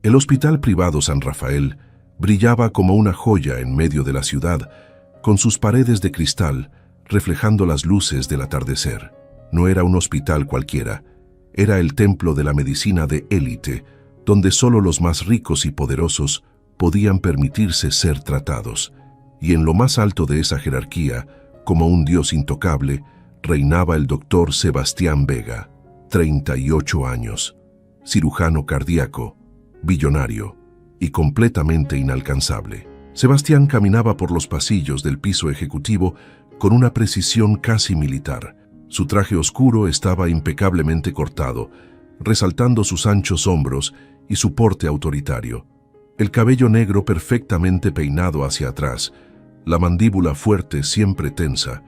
El hospital privado San Rafael brillaba como una joya en medio de la ciudad, con sus paredes de cristal reflejando las luces del atardecer. No era un hospital cualquiera, era el templo de la medicina de élite, donde solo los más ricos y poderosos podían permitirse ser tratados. Y en lo más alto de esa jerarquía, como un dios intocable, reinaba el doctor Sebastián Vega, 38 años, cirujano cardíaco, billonario y completamente inalcanzable. Sebastián caminaba por los pasillos del piso ejecutivo con una precisión casi militar. Su traje oscuro estaba impecablemente cortado, resaltando sus anchos hombros y su porte autoritario. El cabello negro perfectamente peinado hacia atrás, la mandíbula fuerte siempre tensa,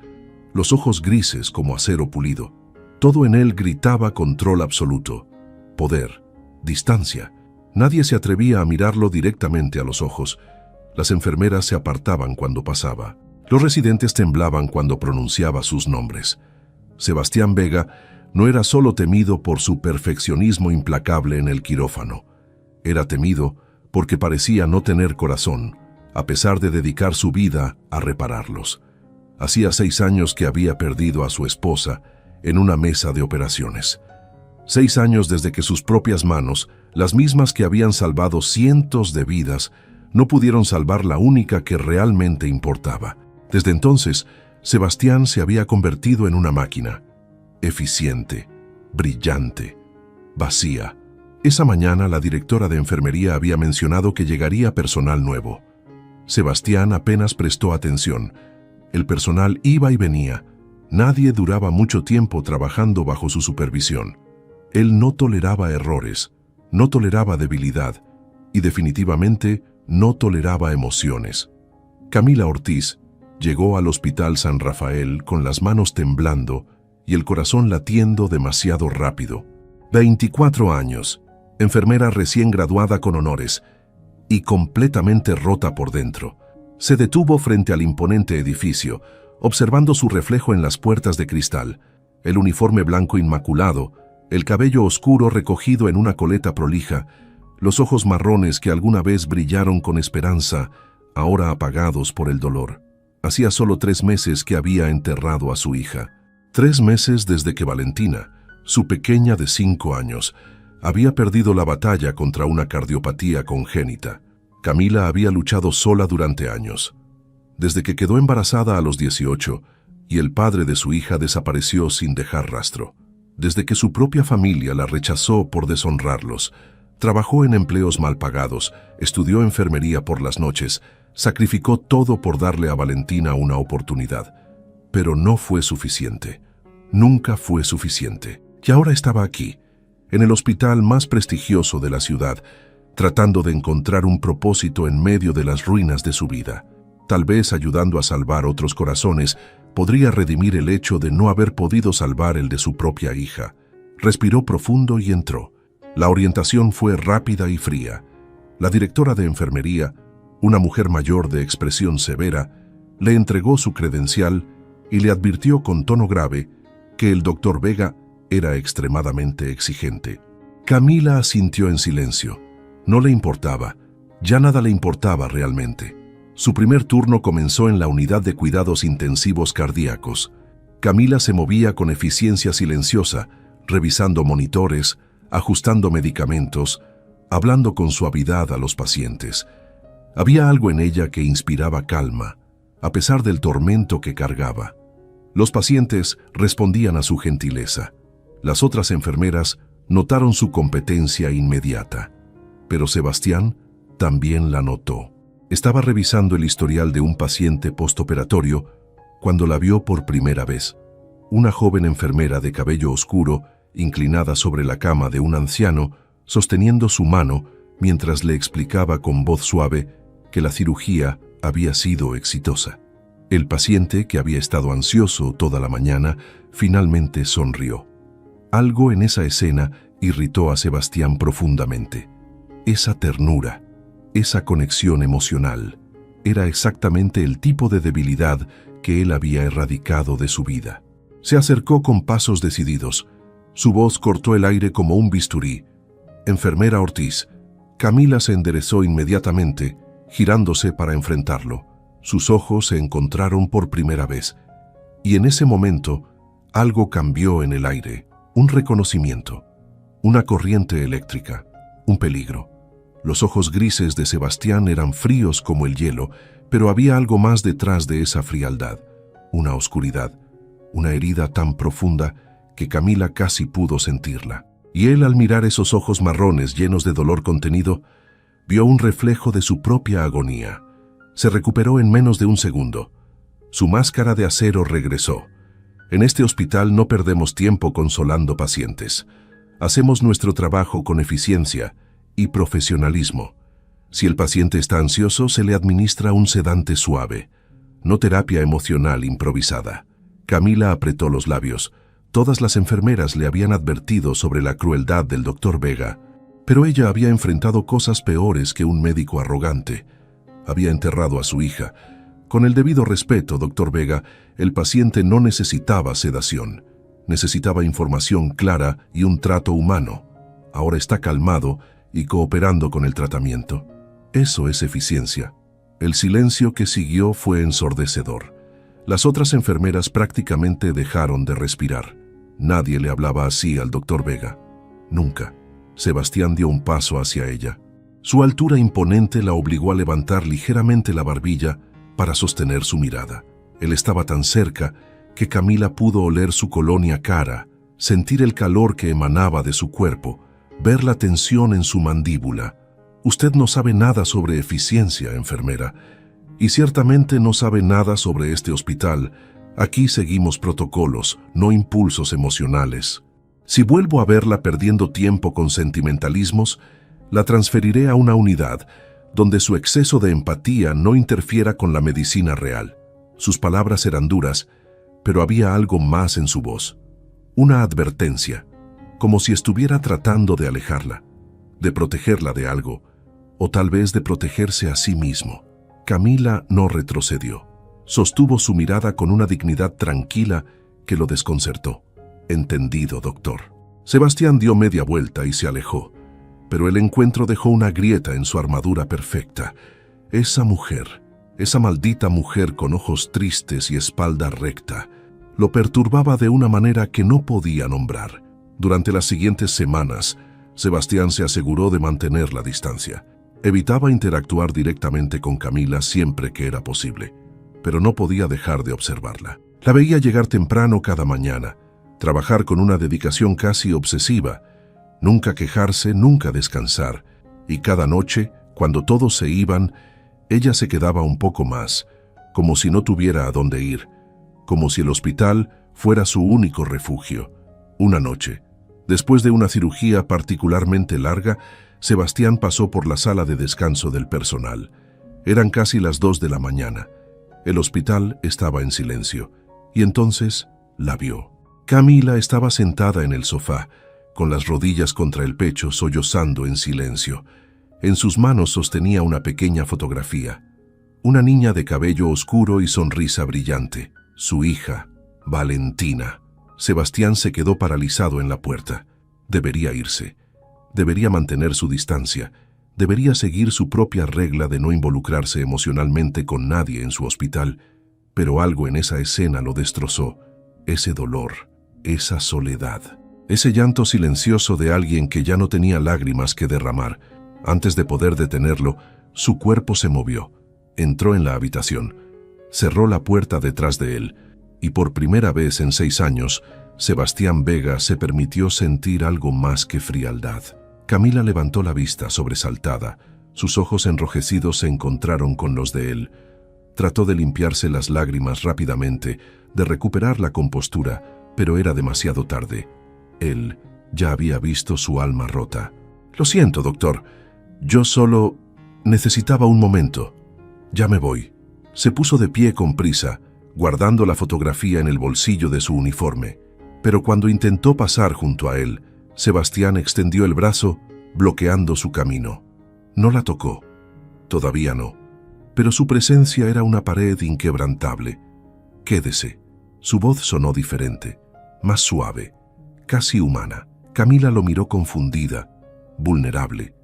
los ojos grises como acero pulido. Todo en él gritaba control absoluto, poder, distancia. Nadie se atrevía a mirarlo directamente a los ojos. Las enfermeras se apartaban cuando pasaba. Los residentes temblaban cuando pronunciaba sus nombres. Sebastián Vega no era solo temido por su perfeccionismo implacable en el quirófano. Era temido porque parecía no tener corazón, a pesar de dedicar su vida a repararlos. Hacía 6 años que había perdido a su esposa en una mesa de operaciones. 6 años desde que sus propias manos, las mismas que habían salvado cientos de vidas, no pudieron salvar la única que realmente importaba. Desde entonces, Sebastián se había convertido en una máquina, eficiente, brillante, vacía. Esa mañana la directora de enfermería había mencionado que llegaría personal nuevo. Sebastián apenas prestó atención. El personal iba y venía. Nadie duraba mucho tiempo trabajando bajo su supervisión. Él no toleraba errores, no toleraba debilidad y definitivamente no toleraba emociones. Camila Ortiz llegó al Hospital San Rafael con las manos temblando y el corazón latiendo demasiado rápido. 24 años, enfermera recién graduada con honores y completamente rota por dentro. Se detuvo frente al imponente edificio, observando su reflejo en las puertas de cristal, el uniforme blanco inmaculado, el cabello oscuro recogido en una coleta prolija, los ojos marrones que alguna vez brillaron con esperanza, ahora apagados por el dolor. Hacía solo 3 meses que había enterrado a su hija. 3 meses desde que Valentina, su pequeña de 5 años, había perdido la batalla contra una cardiopatía congénita. Camila había luchado sola durante años. Desde que quedó embarazada a los 18 y el padre de su hija desapareció sin dejar rastro. Desde que su propia familia la rechazó por deshonrarlos, trabajó en empleos mal pagados, estudió enfermería por las noches, sacrificó todo por darle a Valentina una oportunidad. Pero no fue suficiente. Nunca fue suficiente. Y ahora estaba aquí, en el hospital más prestigioso de la ciudad, tratando de encontrar un propósito en medio de las ruinas de su vida. Tal vez ayudando a salvar otros corazones, podría redimir el hecho de no haber podido salvar el de su propia hija. Respiró profundo y entró. La orientación fue rápida y fría. La directora de enfermería, una mujer mayor de expresión severa, le entregó su credencial y le advirtió con tono grave que el doctor Vega era extremadamente exigente. Camila asintió en silencio. No le importaba. Ya nada le importaba realmente. Su primer turno comenzó en la unidad de cuidados intensivos cardíacos. Camila se movía con eficiencia silenciosa, revisando monitores, ajustando medicamentos, hablando con suavidad a los pacientes. Había algo en ella que inspiraba calma, a pesar del tormento que cargaba. Los pacientes respondían a su gentileza. Las otras enfermeras notaron su competencia inmediata. Pero Sebastián también la notó. Estaba revisando el historial de un paciente postoperatorio cuando la vio por primera vez. Una joven enfermera de cabello oscuro, inclinada sobre la cama de un anciano, sosteniendo su mano mientras le explicaba con voz suave que la cirugía había sido exitosa. El paciente, que había estado ansioso toda la mañana, finalmente sonrió. Algo en esa escena irritó a Sebastián profundamente. Esa ternura, esa conexión emocional, era exactamente el tipo de debilidad que él había erradicado de su vida. Se acercó con pasos decididos. Su voz cortó el aire como un bisturí. «Enfermera Ortiz, Camila se enderezó inmediatamente, girándose para enfrentarlo. Sus ojos se encontraron por primera vez, y en ese momento algo cambió en el aire, un reconocimiento, una corriente eléctrica, un peligro. Los ojos grises de Sebastián eran fríos como el hielo, pero había algo más detrás de esa frialdad, una oscuridad, una herida tan profunda que Camila casi pudo sentirla. Y él, al mirar esos ojos marrones llenos de dolor contenido, vio un reflejo de su propia agonía. Se recuperó en menos de un segundo. Su máscara de acero regresó. En este hospital no perdemos tiempo consolando pacientes. Hacemos nuestro trabajo con eficiencia y profesionalismo. Si el paciente está ansioso, se le administra un sedante suave, no terapia emocional improvisada. Camila apretó los labios. Todas las enfermeras le habían advertido sobre la crueldad del doctor Vega, pero ella había enfrentado cosas peores que un médico arrogante. Había enterrado a su hija. Con el debido respeto, doctor Vega, el paciente no necesitaba sedación. Necesitaba información clara y un trato humano. Ahora está calmado y cooperando con el tratamiento. Eso es eficiencia. El silencio que siguió fue ensordecedor. Las otras enfermeras prácticamente dejaron de respirar. Nadie le hablaba así al doctor Vega. Nunca. Sebastián dio un paso hacia ella. Su altura imponente la obligó a levantar ligeramente la barbilla para sostener su mirada. Él estaba tan cerca que Camila pudo oler su colonia cara, sentir el calor que emanaba de su cuerpo, ver la tensión en su mandíbula. Usted no sabe nada sobre eficiencia, enfermera, y ciertamente no sabe nada sobre este hospital. Aquí seguimos protocolos, no impulsos emocionales. Si vuelvo a verla perdiendo tiempo con sentimentalismos, la transferiré a una unidad donde su exceso de empatía no interfiera con la medicina real. Sus palabras eran duras, pero había algo más en su voz. Una advertencia, como si estuviera tratando de alejarla, de protegerla de algo, o tal vez de protegerse a sí mismo. Camila no retrocedió. Sostuvo su mirada con una dignidad tranquila que lo desconcertó. Entendido, doctor. Sebastián dio media vuelta y se alejó, pero el encuentro dejó una grieta en su armadura perfecta. Esa mujer, esa maldita mujer con ojos tristes y espalda recta, lo perturbaba de una manera que no podía nombrar. Durante las siguientes semanas, Sebastián se aseguró de mantener la distancia. Evitaba interactuar directamente con Camila siempre que era posible, pero no podía dejar de observarla. La veía llegar temprano cada mañana, trabajar con una dedicación casi obsesiva, nunca quejarse, nunca descansar, y cada noche, cuando todos se iban, ella se quedaba un poco más, como si no tuviera a dónde ir, como si el hospital fuera su único refugio. Una noche, después de una cirugía particularmente larga, Sebastián pasó por la sala de descanso del personal. Eran casi las 2 de la mañana. El hospital estaba en silencio, y entonces la vio. Camila estaba sentada en el sofá, con las rodillas contra el pecho, sollozando en silencio. En sus manos sostenía una pequeña fotografía. Una niña de cabello oscuro y sonrisa brillante. Su hija, Valentina. Sebastián se quedó paralizado en la puerta. Debería irse. Debería mantener su distancia. Debería seguir su propia regla de no involucrarse emocionalmente con nadie en su hospital. Pero algo en esa escena lo destrozó. Ese dolor, esa soledad. Ese llanto silencioso de alguien que ya no tenía lágrimas que derramar. Antes de poder detenerlo, su cuerpo se movió. Entró en la habitación. Cerró la puerta detrás de él. Y por primera vez en 6 años, Sebastián Vega se permitió sentir algo más que frialdad. Camila levantó la vista sobresaltada. Sus ojos enrojecidos se encontraron con los de él. Trató de limpiarse las lágrimas rápidamente, de recuperar la compostura, pero era demasiado tarde. Él ya había visto su alma rota. «Lo siento, doctor. Yo solo necesitaba un momento. Ya me voy». Se puso de pie con prisa, guardando la fotografía en el bolsillo de su uniforme. Pero cuando intentó pasar junto a él, Sebastián extendió el brazo, bloqueando su camino. No la tocó. Todavía no. Pero su presencia era una pared inquebrantable. «Quédese». Su voz sonó diferente, más suave, casi humana. Camila lo miró confundida, vulnerable,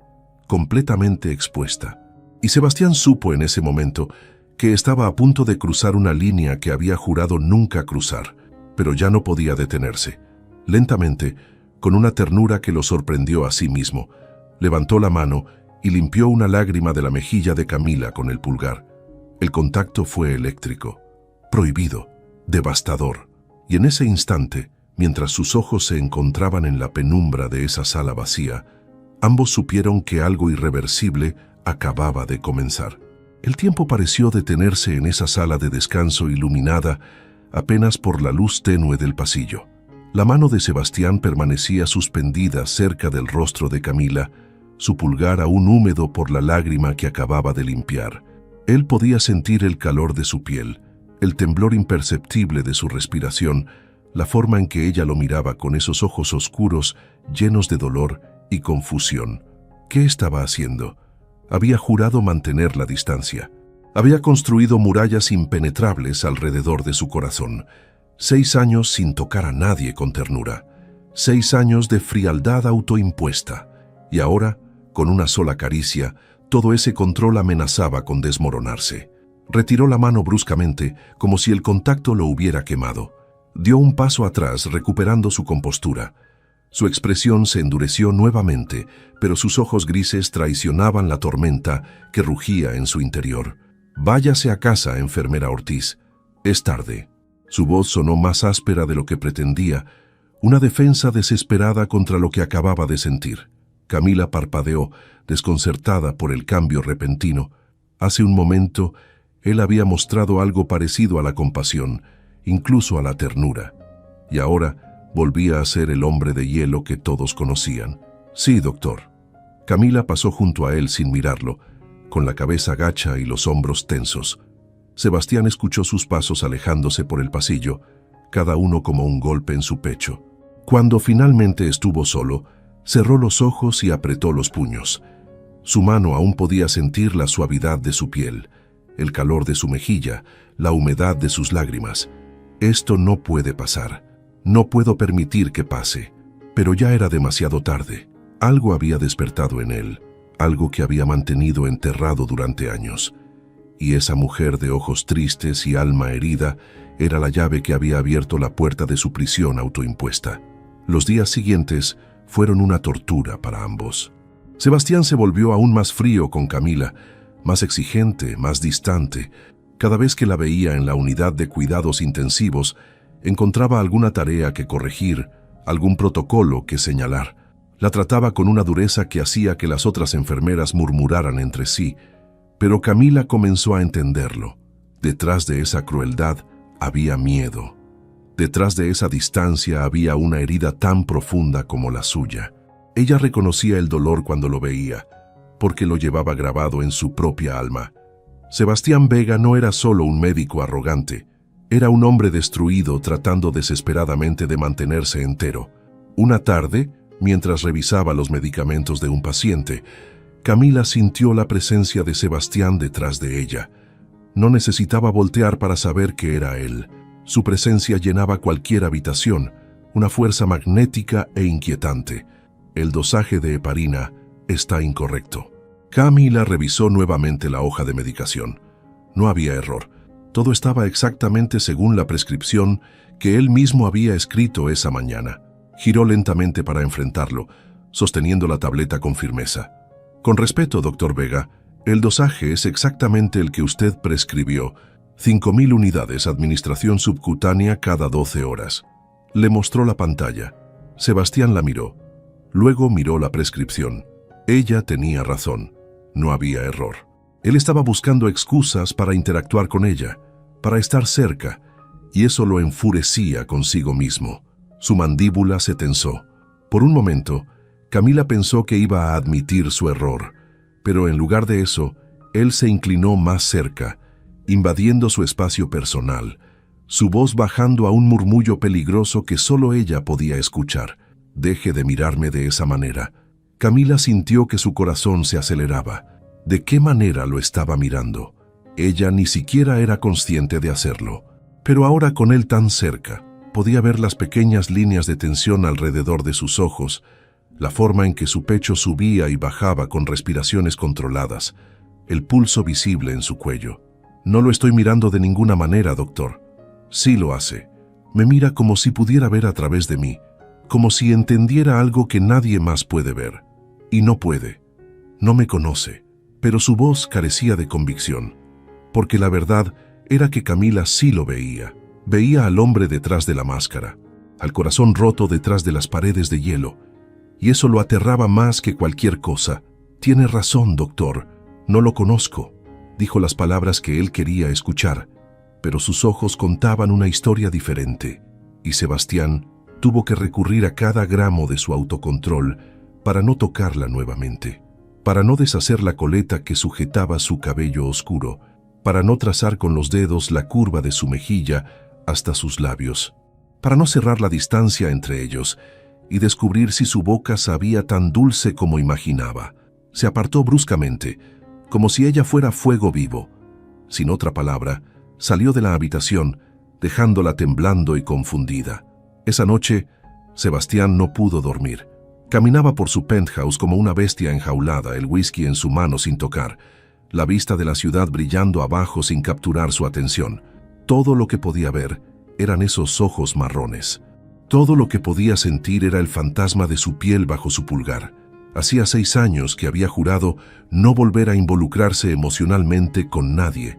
completamente expuesta. Y Sebastián supo en ese momento que estaba a punto de cruzar una línea que había jurado nunca cruzar, pero ya no podía detenerse. Lentamente, con una ternura que lo sorprendió a sí mismo, levantó la mano y limpió una lágrima de la mejilla de Camila con el pulgar. El contacto fue eléctrico, prohibido, devastador, y en ese instante, mientras sus ojos se encontraban en la penumbra de esa sala vacía, ambos supieron que algo irreversible acababa de comenzar. El tiempo pareció detenerse en esa sala de descanso iluminada apenas por la luz tenue del pasillo. La mano de Sebastián permanecía suspendida cerca del rostro de Camila, su pulgar aún húmedo por la lágrima que acababa de limpiar. Él podía sentir el calor de su piel, el temblor imperceptible de su respiración, la forma en que ella lo miraba con esos ojos oscuros llenos de dolor y confusión. ¿Qué estaba haciendo? Había jurado mantener la distancia. Había construido murallas impenetrables alrededor de su corazón. 6 años sin tocar a nadie con ternura. 6 años de frialdad autoimpuesta. Y ahora, con una sola caricia, todo ese control amenazaba con desmoronarse. Retiró la mano bruscamente, como si el contacto lo hubiera quemado. Dio un paso atrás, recuperando su compostura. Su expresión se endureció nuevamente, pero sus ojos grises traicionaban la tormenta que rugía en su interior. «Váyase a casa, enfermera Ortiz. Es tarde». Su voz sonó más áspera de lo que pretendía, una defensa desesperada contra lo que acababa de sentir. Camila parpadeó, desconcertada por el cambio repentino. Hace un momento, él había mostrado algo parecido a la compasión, incluso a la ternura. Y ahora volvía a ser el hombre de hielo que todos conocían. «Sí, doctor». Camila pasó junto a él sin mirarlo, con la cabeza gacha y los hombros tensos. Sebastián escuchó sus pasos alejándose por el pasillo, cada uno como un golpe en su pecho. Cuando finalmente estuvo solo, cerró los ojos y apretó los puños. Su mano aún podía sentir la suavidad de su piel, el calor de su mejilla, la humedad de sus lágrimas. Esto no puede pasar. No puedo permitir que pase. Pero ya era demasiado tarde. Algo había despertado en él, algo que había mantenido enterrado durante años. Y esa mujer de ojos tristes y alma herida era la llave que había abierto la puerta de su prisión autoimpuesta. Los días siguientes fueron una tortura para ambos. Sebastián se volvió aún más frío con Camila, más exigente, más distante. Cada vez que la veía en la unidad de cuidados intensivos, encontraba alguna tarea que corregir, algún protocolo que señalar. La trataba con una dureza que hacía que las otras enfermeras murmuraran entre sí, pero Camila comenzó a entenderlo. Detrás de esa crueldad había miedo. Detrás de esa distancia había una herida tan profunda como la suya. Ella reconocía el dolor cuando lo veía, porque lo llevaba grabado en su propia alma. Sebastián Vega no era solo un médico arrogante, era un hombre destruido tratando desesperadamente de mantenerse entero. Una tarde, mientras revisaba los medicamentos de un paciente, Camila sintió la presencia de Sebastián detrás de ella. No necesitaba voltear para saber que era él. Su presencia llenaba cualquier habitación, una fuerza magnética e inquietante. El dosaje de heparina está incorrecto. Camila revisó nuevamente la hoja de medicación. No había error. Todo estaba exactamente según la prescripción que él mismo había escrito esa mañana. Giró lentamente para enfrentarlo, sosteniendo la tableta con firmeza. «Con respeto, doctor Vega, el dosaje es exactamente el que usted prescribió. 5.000 unidades, administración subcutánea cada 12 horas. Le mostró la pantalla. Sebastián la miró. Luego miró la prescripción. Ella tenía razón. No había error. Él estaba buscando excusas para interactuar con ella, para estar cerca, y eso lo enfurecía consigo mismo. Su mandíbula se tensó. Por un momento, Camila pensó que iba a admitir su error, pero en lugar de eso, él se inclinó más cerca, invadiendo su espacio personal, su voz bajando a un murmullo peligroso que solo ella podía escuchar. «Deje de mirarme de esa manera». Camila sintió que su corazón se aceleraba. ¿De qué manera lo estaba mirando? Ella ni siquiera era consciente de hacerlo. Pero ahora con él tan cerca, podía ver las pequeñas líneas de tensión alrededor de sus ojos, la forma en que su pecho subía y bajaba con respiraciones controladas, el pulso visible en su cuello. No lo estoy mirando de ninguna manera, doctor. Sí lo hace. Me mira como si pudiera ver a través de mí, como si entendiera algo que nadie más puede ver. Y no puede. No me conoce. Pero su voz carecía de convicción, porque la verdad era que Camila sí lo veía. Veía al hombre detrás de la máscara, al corazón roto detrás de las paredes de hielo, y eso lo aterraba más que cualquier cosa. Tiene razón, doctor. No lo conozco, dijo las palabras que él quería escuchar, pero sus ojos contaban una historia diferente, y Sebastián tuvo que recurrir a cada gramo de su autocontrol para no tocarla nuevamente, para no deshacer la coleta que sujetaba su cabello oscuro, para no trazar con los dedos la curva de su mejilla hasta sus labios, para no cerrar la distancia entre ellos y descubrir si su boca sabía tan dulce como imaginaba. Se apartó bruscamente, como si ella fuera fuego vivo. Sin otra palabra, salió de la habitación, dejándola temblando y confundida. Esa noche, Sebastián no pudo dormir. Caminaba por su penthouse como una bestia enjaulada, el whisky en su mano sin tocar, la vista de la ciudad brillando abajo sin capturar su atención. Todo lo que podía ver eran esos ojos marrones. Todo lo que podía sentir era el fantasma de su piel bajo su pulgar. Hacía 6 años que había jurado no volver a involucrarse emocionalmente con nadie.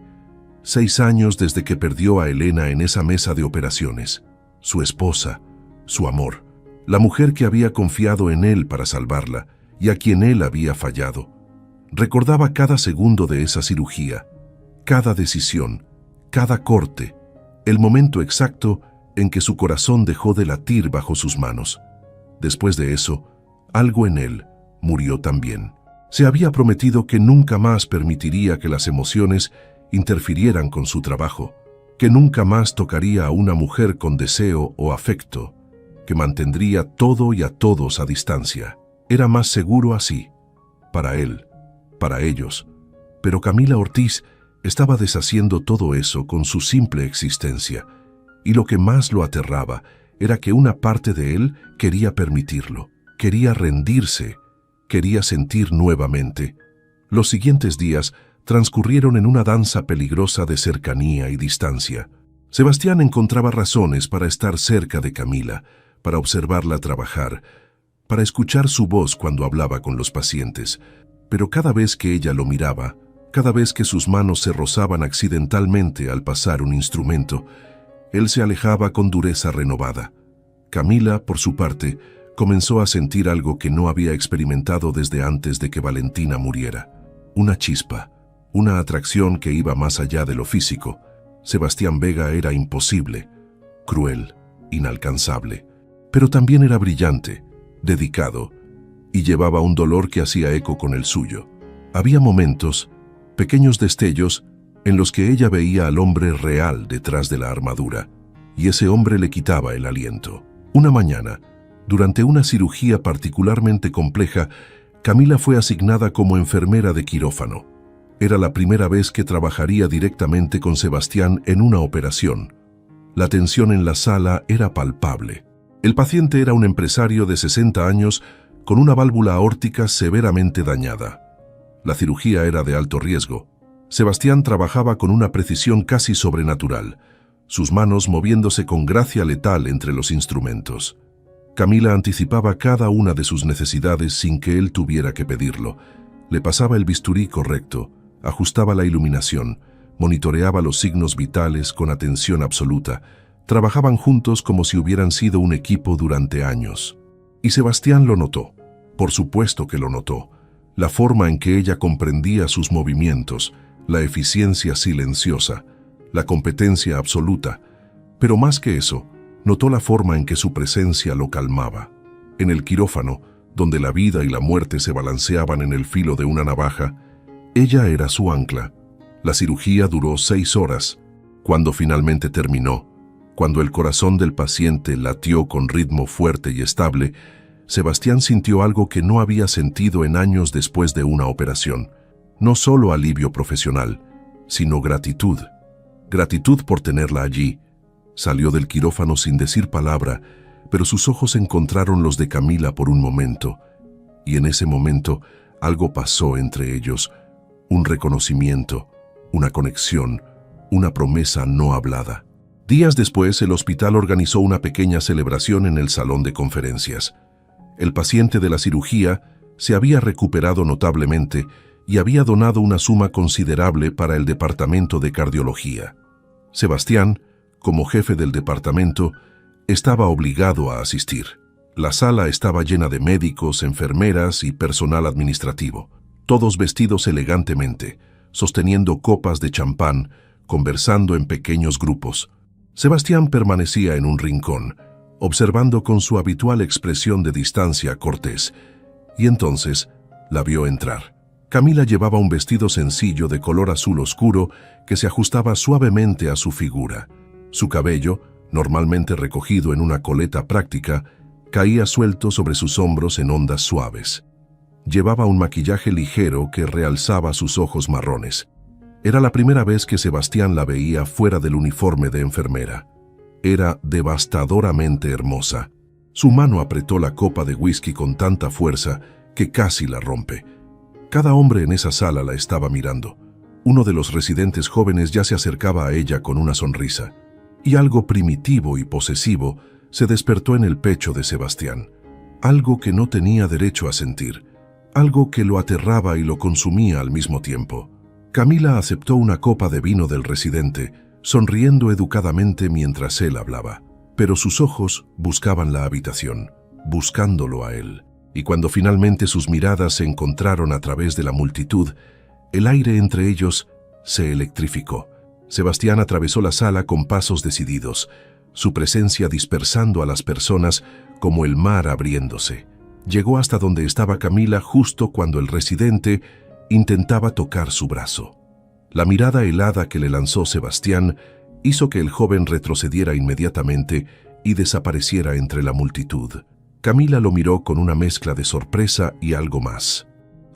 6 años desde que perdió a Elena en esa mesa de operaciones. Su esposa, su amor, la mujer que había confiado en él para salvarla y a quien él había fallado. Recordaba cada segundo de esa cirugía, cada decisión, cada corte, el momento exacto en que su corazón dejó de latir bajo sus manos. Después de eso, algo en él murió también. Se había prometido que nunca más permitiría que las emociones interfirieran con su trabajo, que nunca más tocaría a una mujer con deseo o afecto, que mantendría todo y a todos a distancia. Era más seguro así, para él, para ellos. Pero Camila Ortiz estaba deshaciendo todo eso con su simple existencia, y lo que más lo aterraba era que una parte de él quería permitirlo, quería rendirse, quería sentir nuevamente. Los siguientes días transcurrieron en una danza peligrosa de cercanía y distancia. Sebastián encontraba razones para estar cerca de Camila, para observarla trabajar, para escuchar su voz cuando hablaba con los pacientes, pero cada vez que ella lo miraba, cada vez que sus manos se rozaban accidentalmente al pasar un instrumento, él se alejaba con dureza renovada. Camila, por su parte, comenzó a sentir algo que no había experimentado desde antes de que Valentina muriera. Una chispa, una atracción que iba más allá de lo físico. Sebastián Vega era imposible, cruel, inalcanzable, pero también era brillante, dedicado, y llevaba un dolor que hacía eco con el suyo. Había momentos, pequeños destellos, en los que ella veía al hombre real detrás de la armadura, y ese hombre le quitaba el aliento. Una mañana, durante una cirugía particularmente compleja, Camila fue asignada como enfermera de quirófano. Era la primera vez que trabajaría directamente con Sebastián en una operación. La tensión en la sala era palpable. El paciente era un empresario de 60 años con una válvula aórtica severamente dañada. La cirugía era de alto riesgo. Sebastián trabajaba con una precisión casi sobrenatural, sus manos moviéndose con gracia letal entre los instrumentos. Camila anticipaba cada una de sus necesidades sin que él tuviera que pedirlo. Le pasaba el bisturí correcto, ajustaba la iluminación, monitoreaba los signos vitales con atención absoluta. Trabajaban juntos como si hubieran sido un equipo durante años. Y Sebastián lo notó. Por supuesto que lo notó. La forma en que ella comprendía sus movimientos, la eficiencia silenciosa, la competencia absoluta. Pero más que eso, notó la forma en que su presencia lo calmaba. En el quirófano, donde la vida y la muerte se balanceaban en el filo de una navaja, ella era su ancla. La cirugía duró 6 horas. Cuando finalmente terminó, cuando el corazón del paciente latió con ritmo fuerte y estable, Sebastián sintió algo que no había sentido en años después de una operación. No solo alivio profesional, sino gratitud. Gratitud por tenerla allí. Salió del quirófano sin decir palabra, pero sus ojos encontraron los de Camila por un momento, y en ese momento algo pasó entre ellos, un reconocimiento, una conexión, una promesa no hablada. Días después, el hospital organizó una pequeña celebración en el salón de conferencias. El paciente de la cirugía se había recuperado notablemente y había donado una suma considerable para el departamento de cardiología. Sebastián, como jefe del departamento, estaba obligado a asistir. La sala estaba llena de médicos, enfermeras y personal administrativo, todos vestidos elegantemente, sosteniendo copas de champán, conversando en pequeños grupos. Sebastián permanecía en un rincón, observando con su habitual expresión de distancia cortés, y entonces la vio entrar. Camila llevaba un vestido sencillo de color azul oscuro que se ajustaba suavemente a su figura. Su cabello, normalmente recogido en una coleta práctica, caía suelto sobre sus hombros en ondas suaves. Llevaba un maquillaje ligero que realzaba sus ojos marrones. Era la primera vez que Sebastián la veía fuera del uniforme de enfermera. Era devastadoramente hermosa. Su mano apretó la copa de whisky con tanta fuerza que casi la rompe. Cada hombre en esa sala la estaba mirando. Uno de los residentes jóvenes ya se acercaba a ella con una sonrisa, y algo primitivo y posesivo se despertó en el pecho de Sebastián. Algo que no tenía derecho a sentir, algo que lo aterraba y lo consumía al mismo tiempo. Camila aceptó una copa de vino del residente, sonriendo educadamente mientras él hablaba, pero sus ojos buscaban la habitación, buscándolo a él. Y cuando finalmente sus miradas se encontraron a través de la multitud, el aire entre ellos se electrificó. Sebastián atravesó la sala con pasos decididos, su presencia dispersando a las personas como el mar abriéndose. Llegó hasta donde estaba Camila justo cuando el residente intentaba tocar su brazo. La mirada helada que le lanzó Sebastián hizo que el joven retrocediera inmediatamente y desapareciera entre la multitud. Camila lo miró con una mezcla de sorpresa y algo más.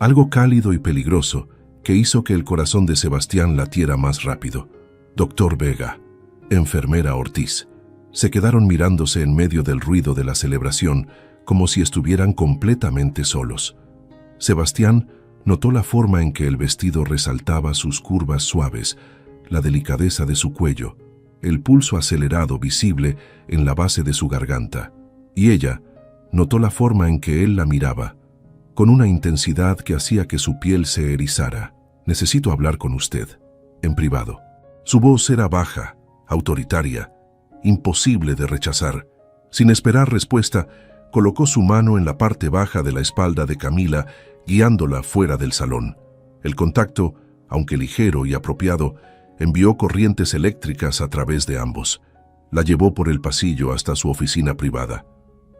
Algo cálido y peligroso que hizo que el corazón de Sebastián latiera más rápido. Doctor Vega, enfermera Ortiz, se quedaron mirándose en medio del ruido de la celebración como si estuvieran completamente solos. Sebastián notó la forma en que el vestido resaltaba sus curvas suaves, la delicadeza de su cuello, el pulso acelerado visible en la base de su garganta, y ella notó la forma en que él la miraba, con una intensidad que hacía que su piel se erizara. «Necesito hablar con usted, en privado». Su voz era baja, autoritaria, imposible de rechazar. Sin esperar respuesta, colocó su mano en la parte baja de la espalda de Camila, guiándola fuera del salón. El contacto, aunque ligero y apropiado, envió corrientes eléctricas a través de ambos. La llevó por el pasillo hasta su oficina privada.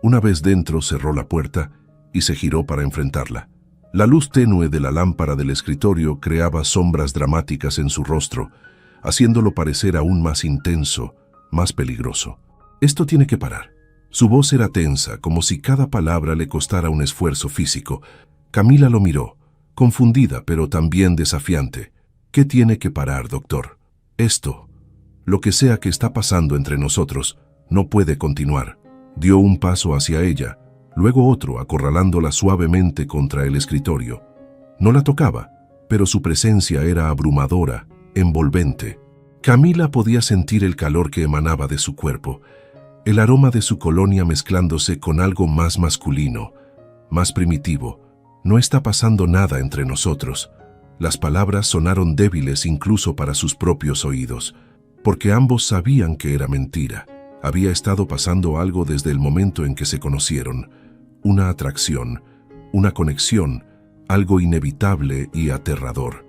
Una vez dentro, cerró la puerta y se giró para enfrentarla. La luz tenue de la lámpara del escritorio creaba sombras dramáticas en su rostro, haciéndolo parecer aún más intenso, más peligroso. «Esto tiene que parar». Su voz era tensa, como si cada palabra le costara un esfuerzo físico. Camila lo miró, confundida pero también desafiante. «¿Qué tiene que parar, doctor? Esto, lo que sea que está pasando entre nosotros, no puede continuar». Dio un paso hacia ella, luego otro, acorralándola suavemente contra el escritorio. No la tocaba, pero su presencia era abrumadora, envolvente. Camila podía sentir el calor que emanaba de su cuerpo, el aroma de su colonia mezclándose con algo más masculino, más primitivo. «No está pasando nada entre nosotros». Las palabras sonaron débiles incluso para sus propios oídos, porque ambos sabían que era mentira. Había estado pasando algo desde el momento en que se conocieron, una atracción, una conexión, algo inevitable y aterrador.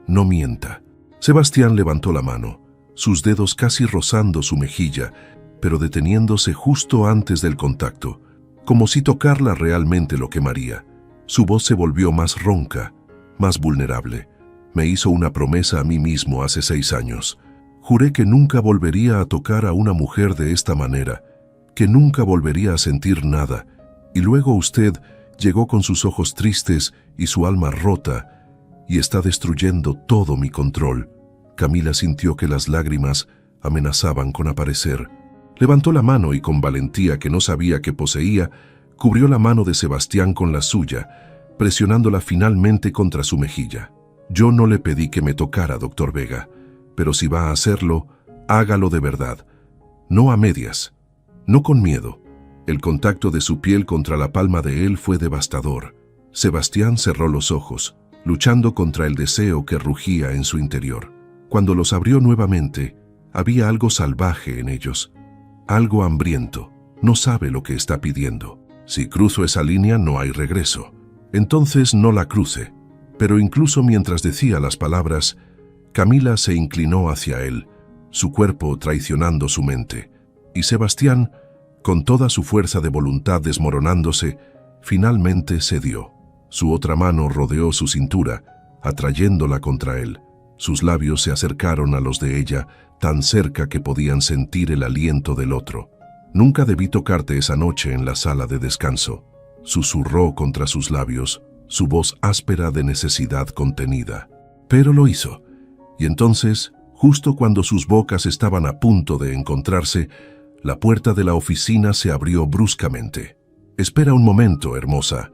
«No mienta». Sebastián levantó la mano, sus dedos casi rozando su mejilla, pero deteniéndose justo antes del contacto, como si tocarla realmente lo quemaría. Su voz se volvió más ronca, más vulnerable. «Me hizo una promesa a mí mismo hace 6 años. Juré que nunca volvería a tocar a una mujer de esta manera, que nunca volvería a sentir nada. Y luego usted llegó con sus ojos tristes y su alma rota, y está destruyendo todo mi control». Camila sintió que las lágrimas amenazaban con aparecer. Levantó la mano y con valentía que no sabía que poseía, Cubrió la mano de Sebastián con la suya, presionándola finalmente contra su mejilla. Yo no le pedí que me tocara, doctor Vega, pero si va a hacerlo, hágalo de verdad. No a medias, no con miedo. El contacto de su piel contra la palma de él fue devastador. Sebastián cerró los ojos, luchando contra el deseo que rugía en su interior. Cuando los abrió nuevamente, había algo salvaje en ellos, algo hambriento. No sabe lo que está pidiendo. Si cruzo esa línea no hay regreso. Entonces no la cruce. Pero incluso mientras decía las palabras, Camila se inclinó hacia él, su cuerpo traicionando su mente. Y Sebastián, con toda su fuerza de voluntad desmoronándose, finalmente cedió. Su otra mano rodeó su cintura, atrayéndola contra él. Sus labios se acercaron a los de ella, tan cerca que podían sentir el aliento del otro. «Nunca debí tocarte esa noche en la sala de descanso», susurró contra sus labios, su voz áspera de necesidad contenida. Pero lo hizo. Y entonces, justo cuando sus bocas estaban a punto de encontrarse, la puerta de la oficina se abrió bruscamente. «Espera un momento, hermosa.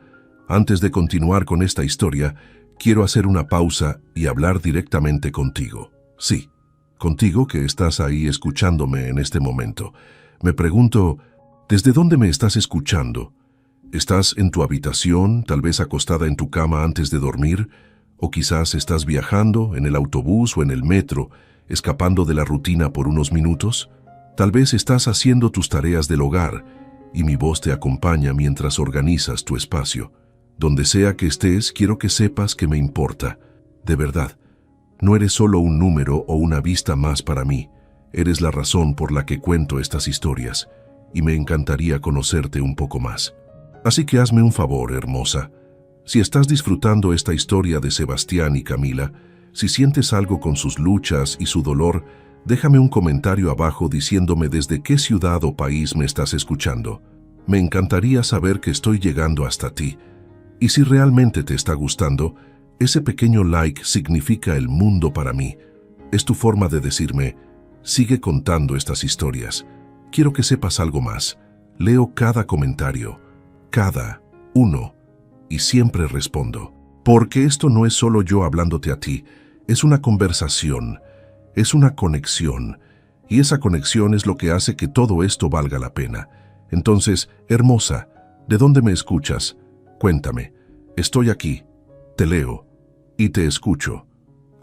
Antes de continuar con esta historia, quiero hacer una pausa y hablar directamente contigo. Sí, contigo que estás ahí escuchándome en este momento. Me pregunto, ¿desde dónde me estás escuchando? ¿Estás en tu habitación, tal vez acostada en tu cama antes de dormir? ¿O quizás estás viajando en el autobús o en el metro, escapando de la rutina por unos minutos? Tal vez estás haciendo tus tareas del hogar y mi voz te acompaña mientras organizas tu espacio. Donde sea que estés, quiero que sepas que me importa. De verdad, no eres solo un número o una vista más para mí. Eres la razón por la que cuento estas historias, y me encantaría conocerte un poco más. Así que hazme un favor, hermosa. Si estás disfrutando esta historia de Sebastián y Camila, si sientes algo con sus luchas y su dolor, déjame un comentario abajo diciéndome desde qué ciudad o país me estás escuchando. Me encantaría saber que estoy llegando hasta ti. Y si realmente te está gustando, ese pequeño like significa el mundo para mí. Es tu forma de decirme, sigue contando estas historias. Quiero que sepas algo más. Leo cada comentario, cada uno, y siempre respondo. Porque esto no es solo yo hablándote a ti, es una conversación, es una conexión, y esa conexión es lo que hace que todo esto valga la pena. Entonces, hermosa, ¿de dónde me escuchas? Cuéntame. Estoy aquí, te leo y te escucho.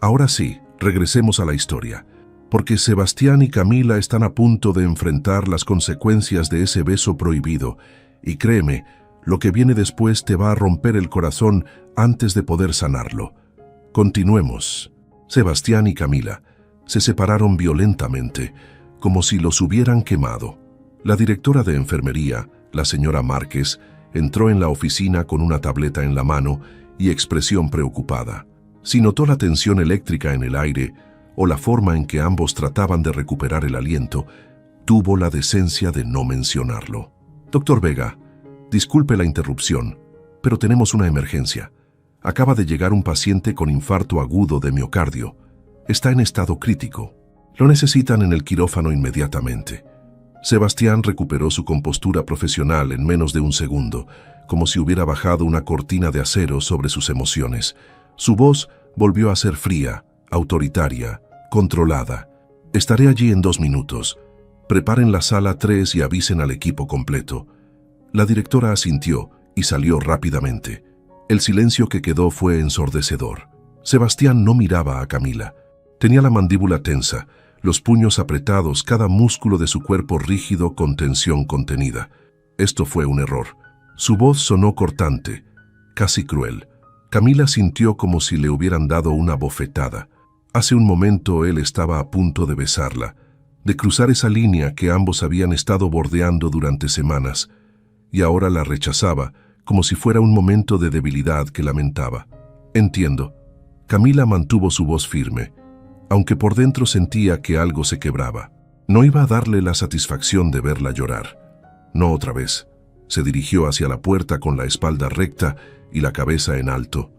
Ahora sí, regresemos a la historia, porque Sebastián y Camila están a punto de enfrentar las consecuencias de ese beso prohibido, y créeme, lo que viene después te va a romper el corazón antes de poder sanarlo. Continuemos. Sebastián y Camila se separaron violentamente, como si los hubieran quemado. La directora de enfermería, la señora Márquez, entró en la oficina con una tableta en la mano y expresión preocupada. Si notó la tensión eléctrica en el aire o la forma en que ambos trataban de recuperar el aliento, tuvo la decencia de no mencionarlo. «Doctor Vega, disculpe la interrupción, pero tenemos una emergencia. Acaba de llegar un paciente con infarto agudo de miocardio. Está en estado crítico. Lo necesitan en el quirófano inmediatamente». Sebastián recuperó su compostura profesional en menos de un segundo, como si hubiera bajado una cortina de acero sobre sus emociones. Su voz volvió a ser fría, autoritaria, controlada. «Estaré allí en 2 minutos. Preparen la sala 3 y avisen al equipo completo». La directora asintió y salió rápidamente. El silencio que quedó fue ensordecedor. Sebastián no miraba a Camila. Tenía la mandíbula tensa, los puños apretados, cada músculo de su cuerpo rígido con tensión contenida. Esto fue un error. Su voz sonó cortante, casi cruel. Camila sintió como si le hubieran dado una bofetada. Hace un momento él estaba a punto de besarla, de cruzar esa línea que ambos habían estado bordeando durante semanas, y ahora la rechazaba como si fuera un momento de debilidad que lamentaba. «Entiendo». Camila mantuvo su voz firme, aunque por dentro sentía que algo se quebraba. No iba a darle la satisfacción de verla llorar. No otra vez. Se dirigió hacia la puerta con la espalda recta y la cabeza en alto.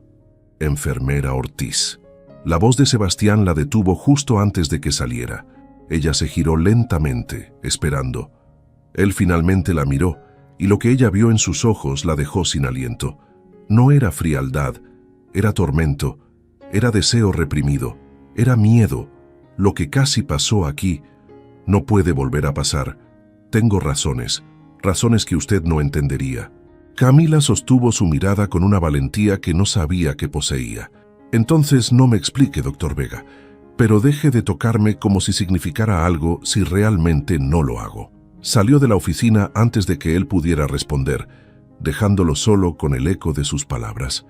«Enfermera Ortiz». La voz de Sebastián la detuvo justo antes de que saliera. Ella se giró lentamente, esperando. Él finalmente la miró, y lo que ella vio en sus ojos la dejó sin aliento. No era frialdad, era tormento, era deseo reprimido, era miedo. Lo que casi pasó aquí no puede volver a pasar. Tengo razones que usted no entendería. Camila sostuvo su mirada con una valentía que no sabía que poseía. Entonces no me explique, doctor Vega, pero deje de tocarme como si significara algo si realmente no lo hago. Salió de la oficina antes de que él pudiera responder, dejándolo solo con el eco de sus palabras.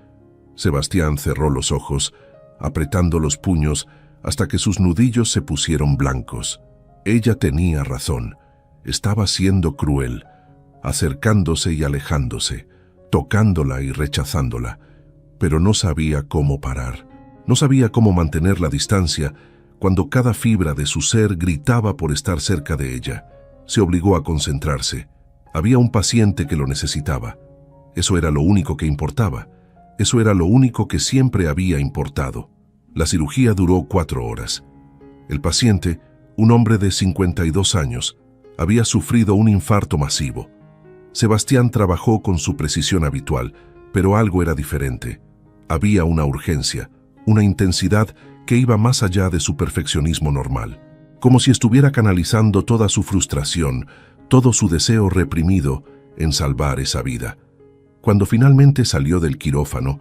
Sebastián cerró los ojos, apretando los puños hasta que sus nudillos se pusieron blancos. Ella tenía razón. Estaba siendo cruel, acercándose y alejándose, tocándola y rechazándola, pero no sabía cómo parar. No sabía cómo mantener la distancia cuando cada fibra de su ser gritaba por estar cerca de ella. Se obligó a concentrarse. Había un paciente que lo necesitaba. Eso era lo único que importaba. Eso era lo único que siempre había importado. La cirugía duró 4 horas. El paciente, un hombre de 52 años, había sufrido un infarto masivo. Sebastián trabajó con su precisión habitual, pero algo era diferente. Había una urgencia, una intensidad que iba más allá de su perfeccionismo normal, como si estuviera canalizando toda su frustración, todo su deseo reprimido en salvar esa vida. Cuando finalmente salió del quirófano,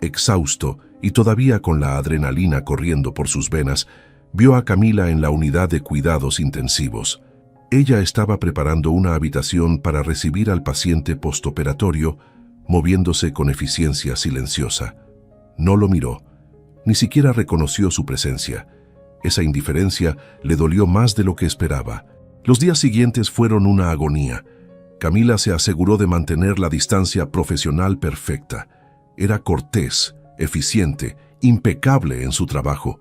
exhausto y todavía con la adrenalina corriendo por sus venas, vio a Camila en la unidad de cuidados intensivos. Ella estaba preparando una habitación para recibir al paciente postoperatorio, moviéndose con eficiencia silenciosa. No lo miró, ni siquiera reconoció su presencia. Esa indiferencia le dolió más de lo que esperaba. Los días siguientes fueron una agonía. Camila se aseguró de mantener la distancia profesional perfecta. Era cortés, eficiente, impecable en su trabajo,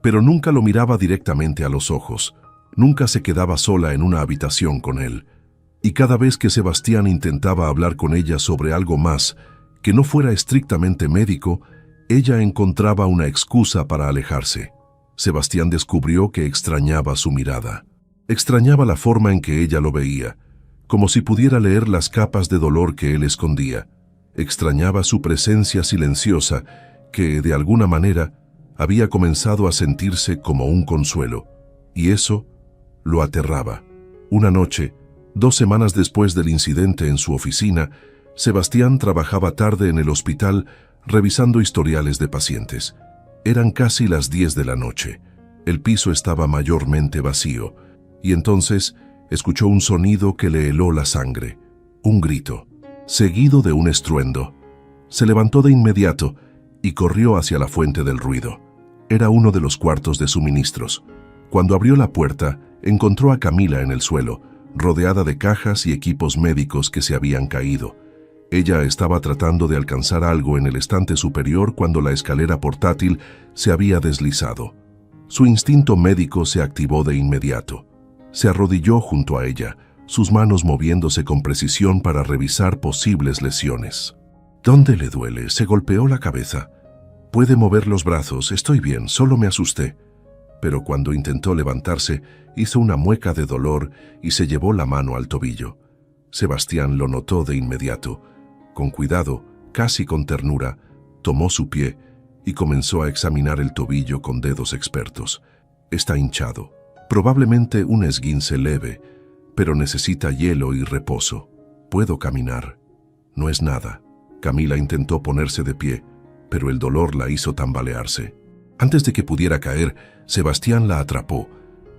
pero nunca lo miraba directamente a los ojos. Nunca se quedaba sola en una habitación con él. Y cada vez que Sebastián intentaba hablar con ella sobre algo más, que no fuera estrictamente médico, ella encontraba una excusa para alejarse. Sebastián descubrió que extrañaba su mirada. Extrañaba la forma en que ella lo veía, como si pudiera leer las capas de dolor que él escondía. Extrañaba su presencia silenciosa, que, de alguna manera, había comenzado a sentirse como un consuelo. Y eso lo aterraba. Una noche, 2 semanas después del incidente en su oficina, Sebastián trabajaba tarde en el hospital revisando historiales de pacientes. Eran casi las 10 de la noche. El piso estaba mayormente vacío, y entonces escuchó un sonido que le heló la sangre. Un grito, seguido de un estruendo. Se levantó de inmediato y corrió hacia la fuente del ruido. Era uno de los cuartos de suministros. Cuando abrió la puerta, encontró a Camila en el suelo, rodeada de cajas y equipos médicos que se habían caído. Ella estaba tratando de alcanzar algo en el estante superior cuando la escalera portátil se había deslizado. Su instinto médico se activó de inmediato. Se arrodilló junto a ella, sus manos moviéndose con precisión para revisar posibles lesiones. ¿Dónde le duele? Se golpeó la cabeza. Puede mover los brazos, estoy bien, solo me asusté. Pero cuando intentó levantarse, hizo una mueca de dolor y se llevó la mano al tobillo. Sebastián lo notó de inmediato. Con cuidado, casi con ternura, tomó su pie y comenzó a examinar el tobillo con dedos expertos. Está hinchado, probablemente un esguince leve, pero necesita hielo y reposo. Puedo caminar. No es nada. Camila intentó ponerse de pie, pero el dolor la hizo tambalearse. Antes de que pudiera caer, Sebastián la atrapó,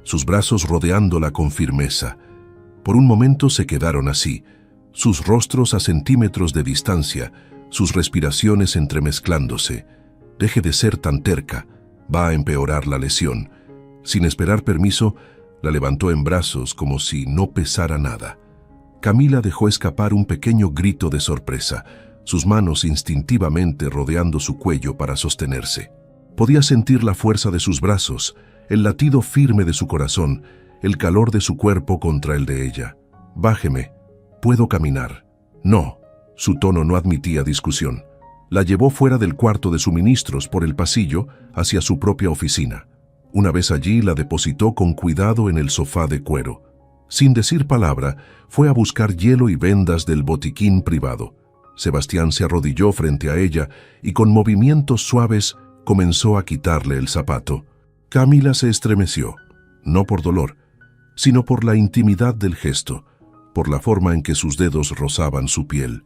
sus brazos rodeándola con firmeza. Por un momento se quedaron así, sus rostros a centímetros de distancia, sus respiraciones entremezclándose. Deje de ser tan terca, va a empeorar la lesión. Sin esperar permiso, la levantó en brazos como si no pesara nada. Camila dejó escapar un pequeño grito de sorpresa, sus manos instintivamente rodeando su cuello para sostenerse. Podía sentir la fuerza de sus brazos, el latido firme de su corazón, el calor de su cuerpo contra el de ella. «Bájeme. Puedo caminar». «No». Su tono no admitía discusión. La llevó fuera del cuarto de suministros por el pasillo hacia su propia oficina. Una vez allí la depositó con cuidado en el sofá de cuero. Sin decir palabra, fue a buscar hielo y vendas del botiquín privado. Sebastián se arrodilló frente a ella y con movimientos suaves comenzó a quitarle el zapato. Camila se estremeció, no por dolor, sino por la intimidad del gesto, por la forma en que sus dedos rozaban su piel,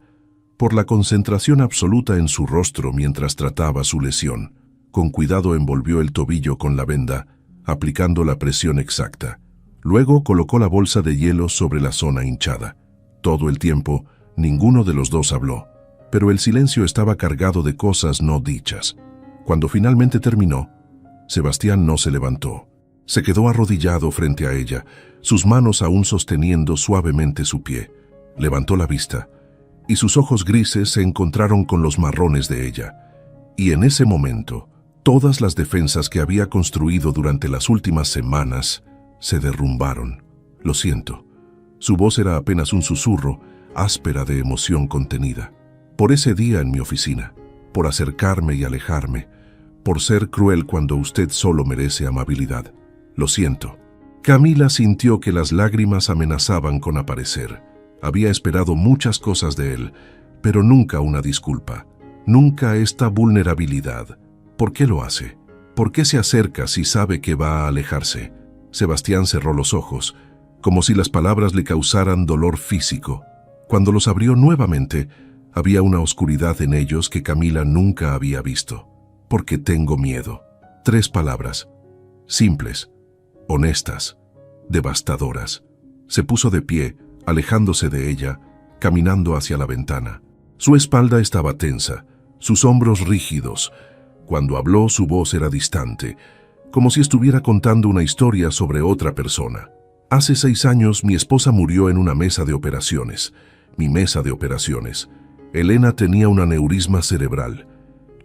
por la concentración absoluta en su rostro mientras trataba su lesión. Con cuidado envolvió el tobillo con la venda, aplicando la presión exacta. Luego colocó la bolsa de hielo sobre la zona hinchada. Todo el tiempo, ninguno de los dos habló, pero el silencio estaba cargado de cosas no dichas. Cuando finalmente terminó, Sebastián no se levantó. Se quedó arrodillado frente a ella, sus manos aún sosteniendo suavemente su pie. Levantó la vista, y sus ojos grises se encontraron con los marrones de ella. Y en ese momento, todas las defensas que había construido durante las últimas semanas se derrumbaron. Lo siento. Su voz era apenas un susurro, áspera de emoción contenida. Por ese día en mi oficina, por acercarme y alejarme, por ser cruel cuando usted solo merece amabilidad. Lo siento. Camila sintió que las lágrimas amenazaban con aparecer. Había esperado muchas cosas de él, pero nunca una disculpa. Nunca esta vulnerabilidad. ¿Por qué lo hace? ¿Por qué se acerca si sabe que va a alejarse? Sebastián cerró los ojos, como si las palabras le causaran dolor físico. Cuando los abrió nuevamente, había una oscuridad en ellos que Camila nunca había visto. Porque tengo miedo. 3 palabras. Simples, honestas, devastadoras. Se puso de pie, alejándose de ella, caminando hacia la ventana. Su espalda estaba tensa, sus hombros rígidos. Cuando habló, su voz era distante, como si estuviera contando una historia sobre otra persona. Hace 6 años mi esposa murió en una mesa de operaciones. Mi mesa de operaciones. Elena tenía un aneurisma cerebral.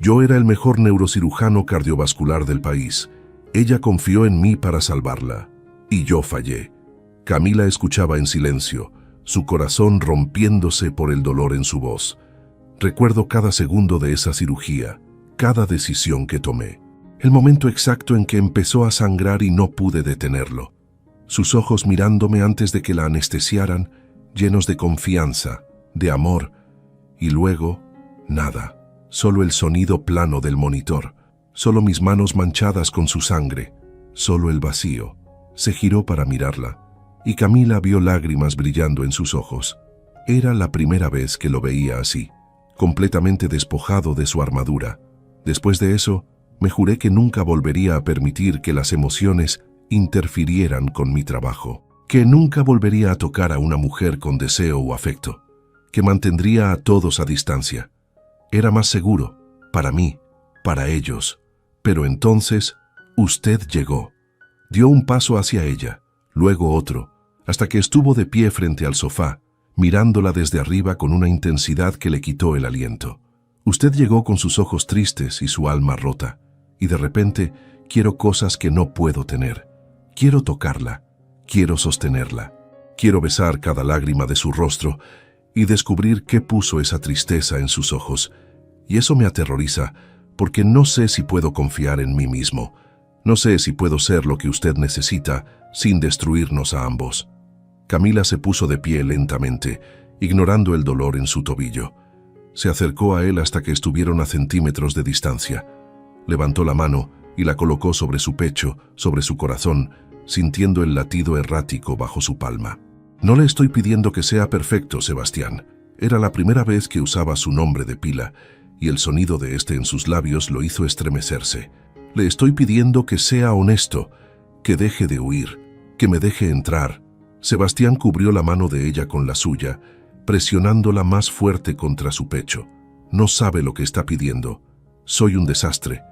Yo era el mejor neurocirujano cardiovascular del país. Ella confió en mí para salvarla. Y yo fallé. Camila escuchaba en silencio, su corazón rompiéndose por el dolor en su voz. Recuerdo cada segundo de esa cirugía, cada decisión que tomé. El momento exacto en que empezó a sangrar y no pude detenerlo. Sus ojos mirándome antes de que la anestesiaran, llenos de confianza, de amor, y luego, nada. Solo el sonido plano del monitor, solo mis manos manchadas con su sangre, solo el vacío. Se giró para mirarla, y Camila vio lágrimas brillando en sus ojos. Era la primera vez que lo veía así, completamente despojado de su armadura. Después de eso, me juré que nunca volvería a permitir que las emociones interfirieran con mi trabajo, que nunca volvería a tocar a una mujer con deseo o afecto, que mantendría a todos a distancia. Era más seguro, para mí, para ellos. Pero entonces, usted llegó. Dio un paso hacia ella, luego otro, hasta que estuvo de pie frente al sofá, mirándola desde arriba con una intensidad que le quitó el aliento. Usted llegó con sus ojos tristes y su alma rota, y de repente quiero cosas que no puedo tener. Quiero tocarla, quiero sostenerla, quiero besar cada lágrima de su rostro y descubrir qué puso esa tristeza en sus ojos. Y eso me aterroriza, porque no sé si puedo confiar en mí mismo. No sé si puedo ser lo que usted necesita sin destruirnos a ambos. Camila se puso de pie lentamente, ignorando el dolor en su tobillo. Se acercó a él hasta que estuvieron a centímetros de distancia. Levantó la mano y la colocó sobre su pecho, sobre su corazón, sintiendo el latido errático bajo su palma. No le estoy pidiendo que sea perfecto, Sebastián. Era la primera vez que usaba su nombre de pila, y el sonido de este en sus labios lo hizo estremecerse. Le estoy pidiendo que sea honesto, que deje de huir, que me deje entrar. Sebastián cubrió la mano de ella con la suya, presionándola más fuerte contra su pecho. No sabe lo que está pidiendo. Soy un desastre.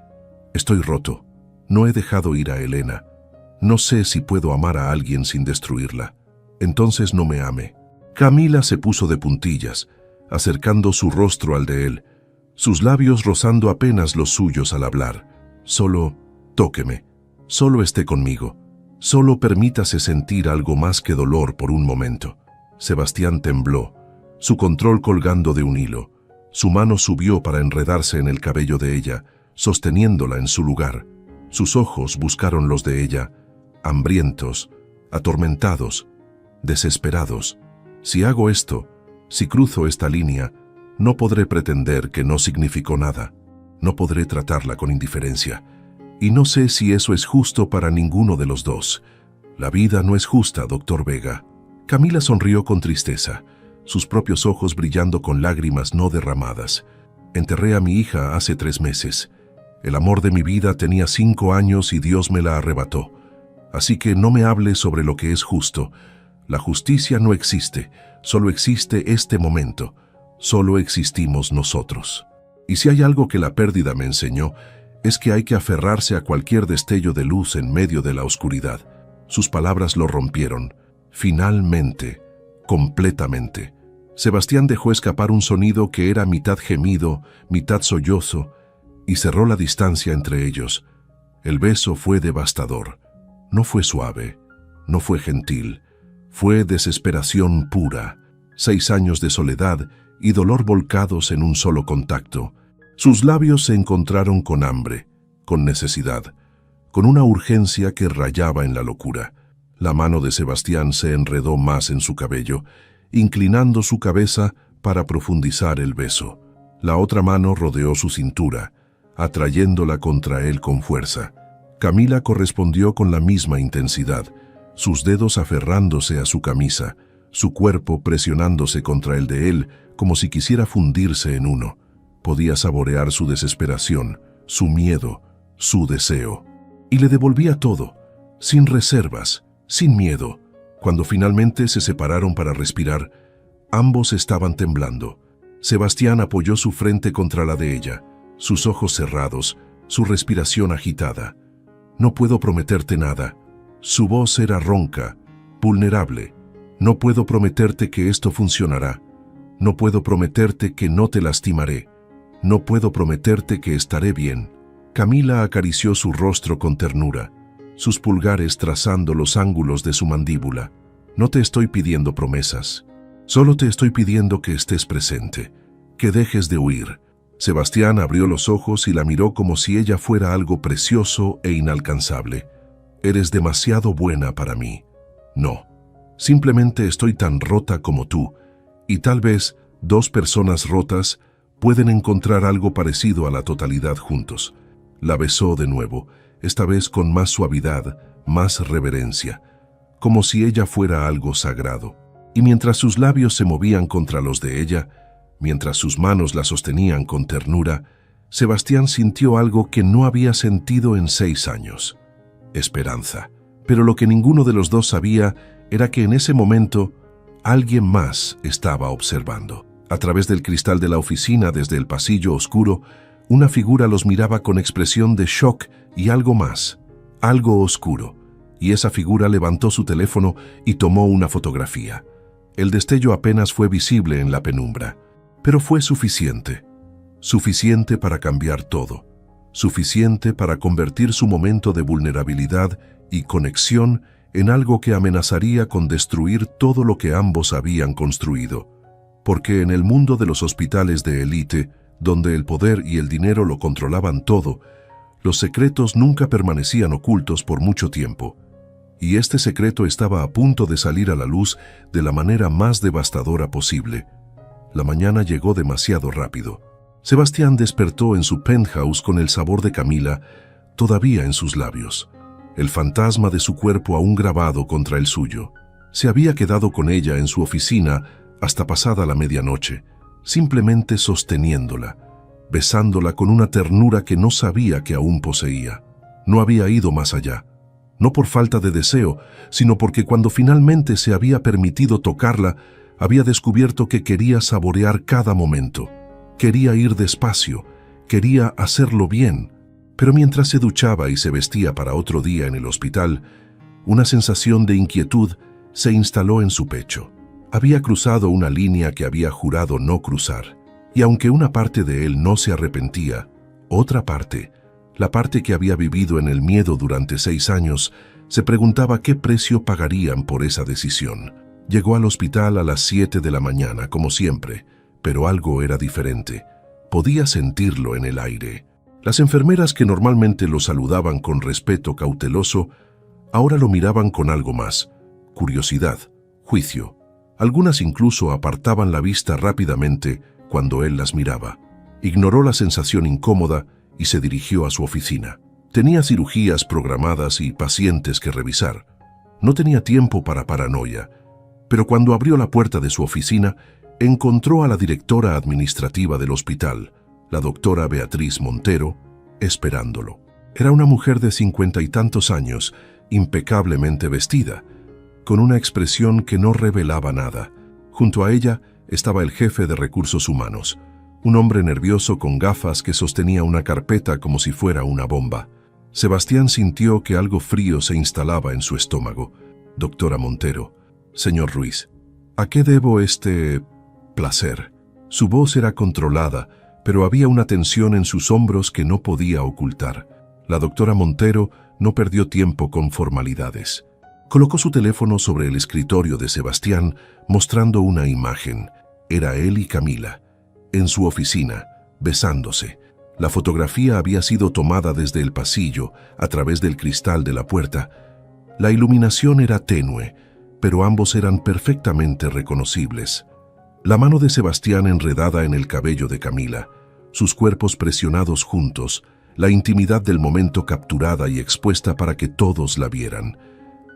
Estoy roto. No he dejado ir a Elena. No sé si puedo amar a alguien sin destruirla. Entonces no me ame. Camila se puso de puntillas, acercando su rostro al de él, sus labios rozando apenas los suyos al hablar. Solo tóqueme, solo esté conmigo, solo permítase sentir algo más que dolor por un momento. Sebastián tembló, su control colgando de un hilo. Su mano subió para enredarse en el cabello de ella, sosteniéndola en su lugar. Sus ojos buscaron los de ella, hambrientos, atormentados. desesperados. Si hago esto, si cruzo esta línea, no podré pretender que no significó nada. No podré tratarla con indiferencia. Y no sé si eso es justo para ninguno de los dos. La vida no es justa, doctor Vega. Camila sonrió con tristeza, sus propios ojos brillando con lágrimas no derramadas. Enterré a mi hija hace 3 meses. El amor de mi vida tenía 5 años y Dios me la arrebató. Así que no me hable sobre lo que es justo. La justicia no existe, solo existe este momento. Solo existimos nosotros. Y si hay algo que la pérdida me enseñó, es que hay que aferrarse a cualquier destello de luz en medio de la oscuridad. Sus palabras lo rompieron. Finalmente, completamente. Sebastián dejó escapar un sonido que era mitad gemido, mitad sollozo, y cerró la distancia entre ellos. El beso fue devastador. No fue suave, no fue gentil, fue desesperación pura. 6 años de soledad y dolor volcados en un solo contacto. Sus labios se encontraron con hambre, con necesidad, con una urgencia que rayaba en la locura. La mano de Sebastián se enredó más en su cabello, inclinando su cabeza para profundizar el beso. La otra mano rodeó su cintura, atrayéndola contra él con fuerza. Camila correspondió con la misma intensidad, sus dedos aferrándose a su camisa, su cuerpo presionándose contra el de él como si quisiera fundirse en uno. Podía saborear su desesperación, su miedo, su deseo. Y le devolvía todo, sin reservas, sin miedo. Cuando finalmente se separaron para respirar, ambos estaban temblando. Sebastián apoyó su frente contra la de ella, sus ojos cerrados, su respiración agitada. No puedo prometerte nada. Su voz era ronca, vulnerable. No puedo prometerte que esto funcionará. No puedo prometerte que no te lastimaré. No puedo prometerte que estaré bien. Camila acarició su rostro con ternura, sus pulgares trazando los ángulos de su mandíbula. No te estoy pidiendo promesas. Solo te estoy pidiendo que estés presente, que dejes de huir. Sebastián abrió los ojos y la miró como si ella fuera algo precioso e inalcanzable. Eres demasiado buena para mí. No, simplemente estoy tan rota como tú, y tal vez 2 personas rotas pueden encontrar algo parecido a la totalidad juntos. La besó de nuevo, esta vez con más suavidad, más reverencia, como si ella fuera algo sagrado. Y mientras sus labios se movían contra los de ella, mientras sus manos la sostenían con ternura, Sebastián sintió algo que no había sentido en 6 años. Esperanza. Pero lo que ninguno de los dos sabía era que en ese momento alguien más estaba observando. A través del cristal de la oficina, desde el pasillo oscuro, una figura los miraba con expresión de shock y algo más, algo oscuro. Y esa figura levantó su teléfono y tomó una fotografía. El destello apenas fue visible en la penumbra, pero fue suficiente. Suficiente para cambiar todo. Suficiente para convertir su momento de vulnerabilidad y conexión en algo que amenazaría con destruir todo lo que ambos habían construido. Porque en el mundo de los hospitales de élite, donde el poder y el dinero lo controlaban todo, los secretos nunca permanecían ocultos por mucho tiempo. Y este secreto estaba a punto de salir a la luz de la manera más devastadora posible. La mañana llegó demasiado rápido. Sebastián despertó en su penthouse con el sabor de Camila todavía en sus labios, el fantasma de su cuerpo aún grabado contra el suyo. Se había quedado con ella en su oficina hasta pasada la medianoche, simplemente sosteniéndola, besándola con una ternura que no sabía que aún poseía. No había ido más allá, no por falta de deseo, sino porque cuando finalmente se había permitido tocarla, había descubierto que quería saborear cada momento. Quería ir despacio, quería hacerlo bien. Pero mientras se duchaba y se vestía para otro día en el hospital, una sensación de inquietud se instaló en su pecho. Había cruzado una línea que había jurado no cruzar. Y aunque una parte de él no se arrepentía, otra parte, la parte que había vivido en el miedo durante 6 años, se preguntaba qué precio pagarían por esa decisión. Llegó al hospital a las 7 de la mañana, como siempre, pero algo era diferente. Podía sentirlo en el aire. Las enfermeras que normalmente lo saludaban con respeto cauteloso, ahora lo miraban con algo más: curiosidad, juicio. Algunas incluso apartaban la vista rápidamente cuando él las miraba. Ignoró la sensación incómoda y se dirigió a su oficina. Tenía cirugías programadas y pacientes que revisar. No tenía tiempo para paranoia, pero cuando abrió la puerta de su oficina, encontró a la directora administrativa del hospital, la doctora Beatriz Montero, esperándolo. Era una mujer de 50 y tantos años, impecablemente vestida, con una expresión que no revelaba nada. Junto a ella estaba el jefe de recursos humanos, un hombre nervioso con gafas que sostenía una carpeta como si fuera una bomba. Sebastián sintió que algo frío se instalaba en su estómago. Doctora Montero, señor Ruiz, ¿a qué debo este placer? Su voz era controlada, pero había una tensión en sus hombros que no podía ocultar. La doctora Montero no perdió tiempo con formalidades. Colocó su teléfono sobre el escritorio de Sebastián, mostrando una imagen. Era él y Camila, en su oficina, besándose. La fotografía había sido tomada desde el pasillo, a través del cristal de la puerta. La iluminación era tenue, pero ambos eran perfectamente reconocibles. La mano de Sebastián enredada en el cabello de Camila, sus cuerpos presionados juntos, la intimidad del momento capturada y expuesta para que todos la vieran.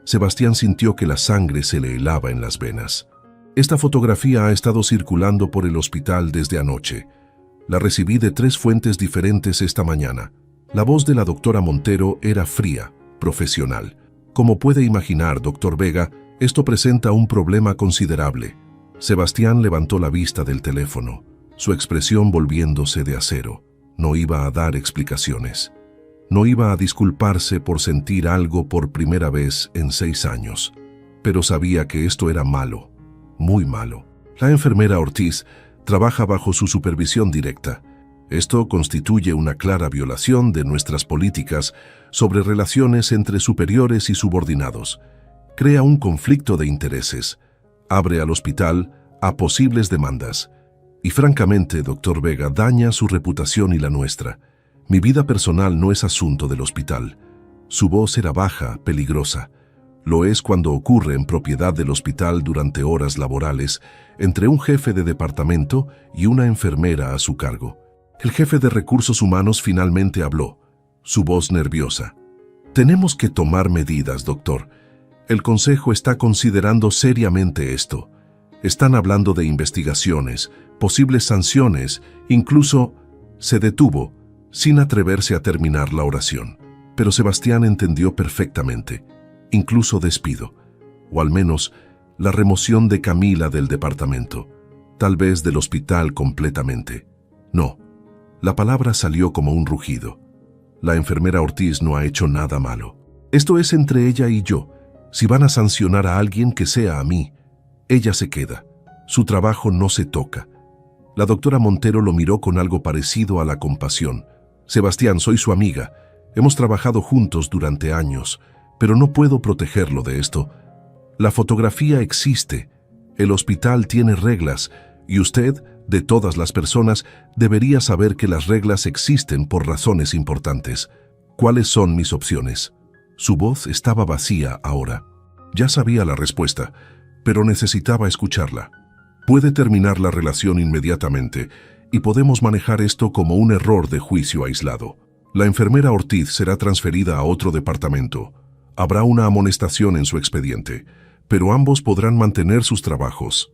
Sebastián sintió que la sangre se le helaba en las venas. Esta fotografía ha estado circulando por el hospital desde anoche. La recibí de 3 fuentes diferentes esta mañana. La voz de la doctora Montero era fría, profesional. Como puede imaginar, doctor Vega, esto presenta un problema considerable. Sebastián levantó la vista del teléfono, su expresión volviéndose de acero. No iba a dar explicaciones. No iba a disculparse por sentir algo por primera vez en 6 años. Pero sabía que esto era malo, muy malo. La enfermera Ortiz trabaja bajo su supervisión directa. Esto constituye una clara violación de nuestras políticas sobre relaciones entre superiores y subordinados. Crea un conflicto de intereses. Abre al hospital a posibles demandas. Y francamente, doctor Vega, daña su reputación y la nuestra. Mi vida personal no es asunto del hospital. Su voz era baja, peligrosa. Lo es cuando ocurre en propiedad del hospital durante horas laborales, entre un jefe de departamento y una enfermera a su cargo. El jefe de recursos humanos finalmente habló, su voz nerviosa. Tenemos que tomar medidas, doctor. El consejo está considerando seriamente esto. Están hablando de investigaciones, posibles sanciones, incluso se detuvo, sin atreverse a terminar la oración. Pero Sebastián entendió perfectamente, incluso despido, o al menos la remoción de Camila del departamento, tal vez del hospital completamente. No, la palabra salió como un rugido. La enfermera Ortiz no ha hecho nada malo. Esto es entre ella y yo. Si van a sancionar a alguien, que sea a mí. Ella se queda. Su trabajo no se toca. La doctora Montero lo miró con algo parecido a la compasión. Sebastián, soy su amiga. Hemos trabajado juntos durante años, pero no puedo protegerlo de esto. La fotografía existe. El hospital tiene reglas, y usted, de todas las personas, debería saber que las reglas existen por razones importantes. ¿Cuáles son mis opciones? Su voz estaba vacía ahora. Ya sabía la respuesta, pero necesitaba escucharla. Puede terminar la relación inmediatamente y podemos manejar esto como un error de juicio aislado. La enfermera Ortiz será transferida a otro departamento. Habrá una amonestación en su expediente, pero ambos podrán mantener sus trabajos.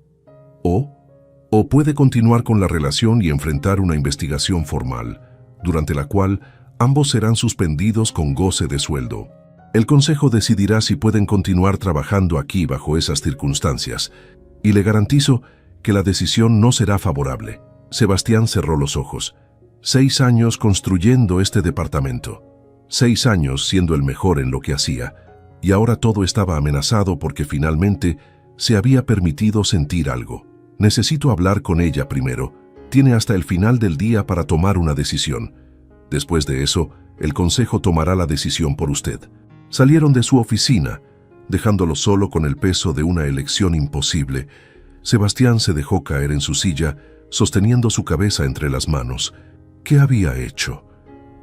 O puede continuar con la relación y enfrentar una investigación formal, durante la cual ambos serán suspendidos con goce de sueldo. El consejo decidirá si pueden continuar trabajando aquí bajo esas circunstancias, y le garantizo que la decisión no será favorable. Sebastián cerró los ojos. 6 años construyendo este departamento. 6 años siendo el mejor en lo que hacía, y ahora todo estaba amenazado porque finalmente se había permitido sentir algo. Necesito hablar con ella primero. Tiene hasta el final del día para tomar una decisión. Después de eso, el consejo tomará la decisión por usted. Salieron de su oficina, dejándolo solo con el peso de una elección imposible. Sebastián se dejó caer en su silla, sosteniendo su cabeza entre las manos. ¿Qué había hecho?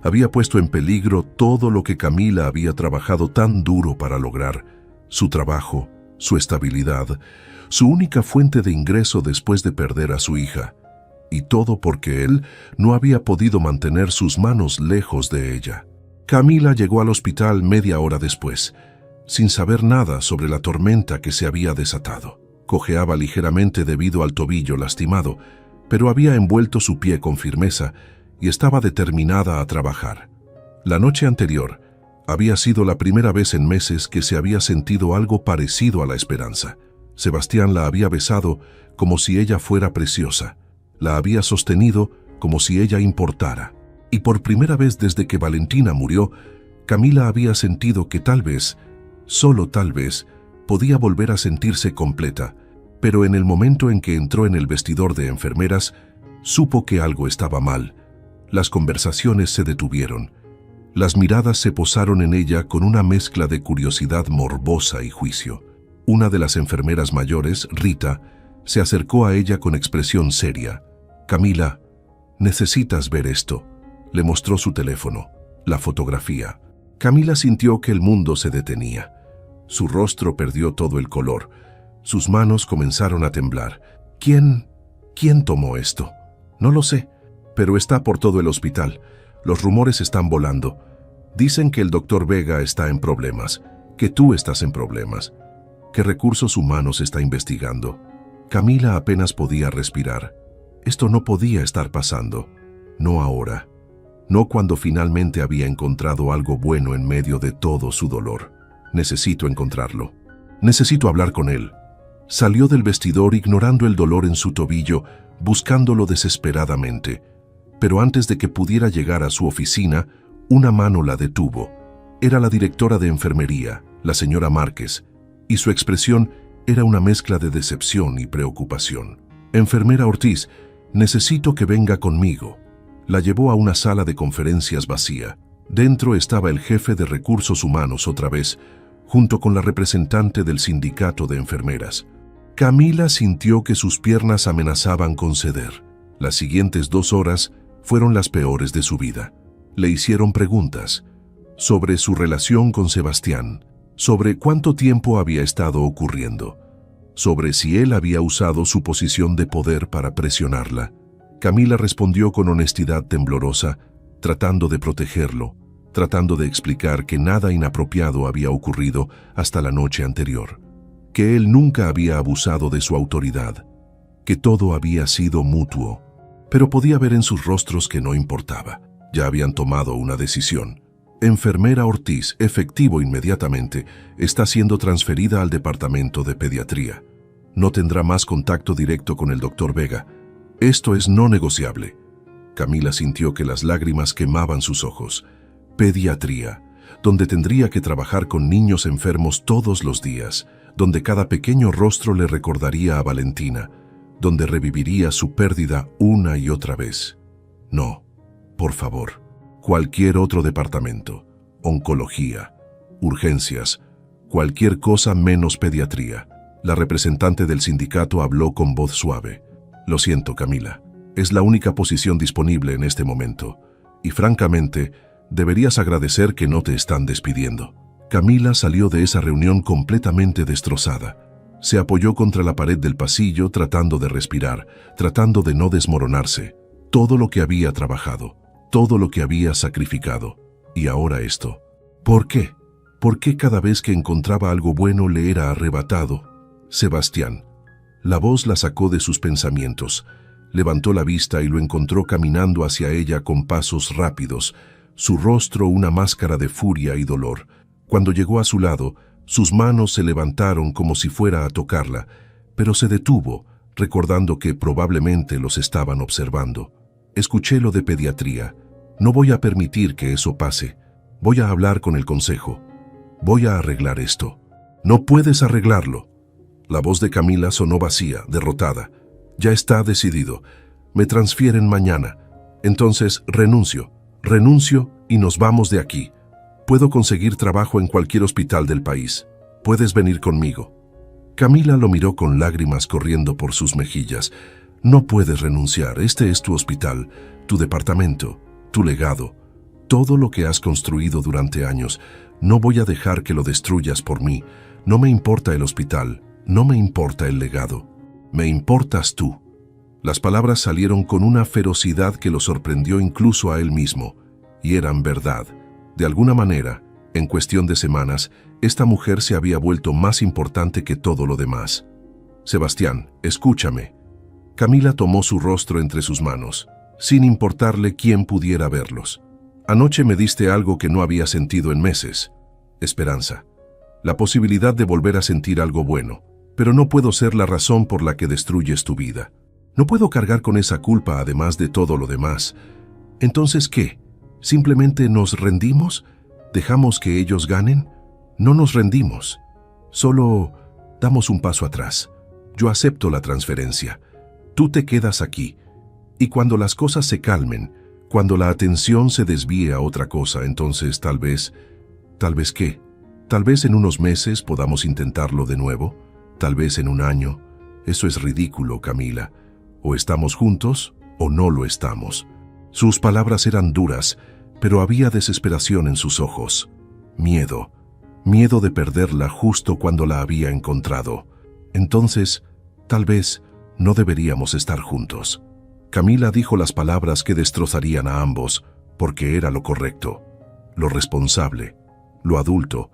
Había puesto en peligro todo lo que Camila había trabajado tan duro para lograr: su trabajo, su estabilidad, su única fuente de ingreso después de perder a su hija. Y todo porque él no había podido mantener sus manos lejos de ella. Camila llegó al hospital media hora después, sin saber nada sobre la tormenta que se había desatado. Cojeaba ligeramente debido al tobillo lastimado, pero había envuelto su pie con firmeza y estaba determinada a trabajar. La noche anterior había sido la primera vez en meses que se había sentido algo parecido a la esperanza. Sebastián la había besado como si ella fuera preciosa. La había sostenido como si ella importara. Y por primera vez desde que Valentina murió, Camila había sentido que tal vez, solo tal vez, podía volver a sentirse completa. Pero en el momento en que entró en el vestidor de enfermeras, supo que algo estaba mal. Las conversaciones se detuvieron. Las miradas se posaron en ella con una mezcla de curiosidad morbosa y juicio. Una de las enfermeras mayores, Rita, se acercó a ella con expresión seria. «Camila, necesitas ver esto». Le mostró su teléfono, la fotografía. Camila sintió que el mundo se detenía. Su rostro perdió todo el color. Sus manos comenzaron a temblar. ¿Quién tomó esto? No lo sé, pero está por todo el hospital. Los rumores están volando. Dicen que el doctor Vega está en problemas, que tú estás en problemas, que Recursos Humanos está investigando. Camila apenas podía respirar. Esto no podía estar pasando. No ahora. No cuando finalmente había encontrado algo bueno en medio de todo su dolor. Necesito encontrarlo. Necesito hablar con él. Salió del vestidor ignorando el dolor en su tobillo, buscándolo desesperadamente. Pero antes de que pudiera llegar a su oficina, una mano la detuvo. Era la directora de enfermería, la señora Márquez, y su expresión era una mezcla de decepción y preocupación. «Enfermera Ortiz, necesito que venga conmigo». La llevó a una sala de conferencias vacía. Dentro estaba el jefe de Recursos Humanos otra vez, junto con la representante del sindicato de enfermeras. Camila sintió que sus piernas amenazaban con ceder. Las siguientes 2 horas fueron las peores de su vida. Le hicieron preguntas sobre su relación con Sebastián, sobre cuánto tiempo había estado ocurriendo, sobre si él había usado su posición de poder para presionarla. Camila respondió con honestidad temblorosa, tratando de protegerlo, tratando de explicar que nada inapropiado había ocurrido hasta la noche anterior, que él nunca había abusado de su autoridad, que todo había sido mutuo. Pero podía ver en sus rostros que no importaba. Ya habían tomado una decisión. Enfermera Ortiz, efectivo inmediatamente, está siendo transferida al departamento de pediatría. No tendrá más contacto directo con el doctor Vega. Esto es no negociable. Camila sintió que las lágrimas quemaban sus ojos. Pediatría, donde tendría que trabajar con niños enfermos todos los días, donde cada pequeño rostro le recordaría a Valentina, donde reviviría su pérdida una y otra vez. No, por favor, cualquier otro departamento, oncología, urgencias, cualquier cosa menos pediatría. La representante del sindicato habló con voz suave. Lo siento, Camila, es la única posición disponible en este momento, y francamente, deberías agradecer que no te están despidiendo. Camila salió de esa reunión completamente destrozada. Se apoyó contra la pared del pasillo tratando de respirar, tratando de no desmoronarse. Todo lo que había trabajado, todo lo que había sacrificado. Y ahora esto. ¿Por qué? ¿Por qué cada vez que encontraba algo bueno le era arrebatado? Sebastián. La voz la sacó de sus pensamientos. Levantó la vista y lo encontró caminando hacia ella con pasos rápidos, su rostro una máscara de furia y dolor. Cuando llegó a su lado, sus manos se levantaron como si fuera a tocarla, pero se detuvo, recordando que probablemente los estaban observando. Escuché lo de pediatría. No voy a permitir que eso pase. Voy a hablar con el consejo. Voy a arreglar esto. No puedes arreglarlo. La voz de Camila sonó vacía, derrotada. Ya está decidido. Me transfieren mañana. Entonces renuncio y nos vamos de aquí. Puedo conseguir trabajo en cualquier hospital del país. Puedes venir conmigo. Camila lo miró con lágrimas corriendo por sus mejillas. No puedes renunciar. Este es tu hospital, tu departamento, tu legado. Todo lo que has construido durante años. No voy a dejar que lo destruyas por mí. No me importa el hospital, no me importa el legado. Me importas tú. Las palabras salieron con una ferocidad que lo sorprendió incluso a él mismo, y eran verdad. De alguna manera, en cuestión de semanas, esta mujer se había vuelto más importante que todo lo demás. Sebastián, escúchame. Camila tomó su rostro entre sus manos, sin importarle quién pudiera verlos. Anoche me diste algo que no había sentido en meses. Esperanza. La posibilidad de volver a sentir algo bueno. Pero no puedo ser la razón por la que destruyes tu vida. No puedo cargar con esa culpa además de todo lo demás. Entonces, ¿qué? ¿Simplemente nos rendimos? ¿Dejamos que ellos ganen? No nos rendimos. Solo damos un paso atrás. Yo acepto la transferencia. Tú te quedas aquí. Y cuando las cosas se calmen, cuando la atención se desvíe a otra cosa, entonces tal vez ¿qué? Tal vez en unos meses podamos intentarlo de nuevo. Tal vez en un año. Eso es ridículo, Camila. O estamos juntos o no lo estamos. Sus palabras eran duras, pero había desesperación en sus ojos. Miedo. Miedo de perderla justo cuando la había encontrado. Entonces, tal vez, no deberíamos estar juntos. Camila dijo las palabras que destrozarían a ambos, porque era lo correcto, lo responsable, lo adulto.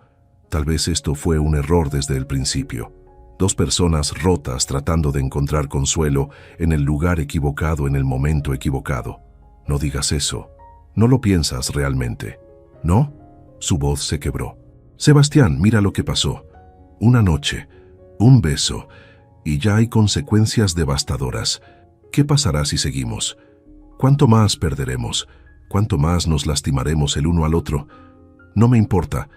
Tal vez esto fue un error desde el principio. Dos personas rotas tratando de encontrar consuelo en el lugar equivocado en el momento equivocado. No digas eso. No lo piensas realmente. ¿No? Su voz se quebró. Sebastián, mira lo que pasó. Una noche, un beso, y ya hay consecuencias devastadoras. ¿Qué pasará si seguimos? ¿Cuánto más perderemos? ¿Cuánto más nos lastimaremos el uno al otro? No me importa.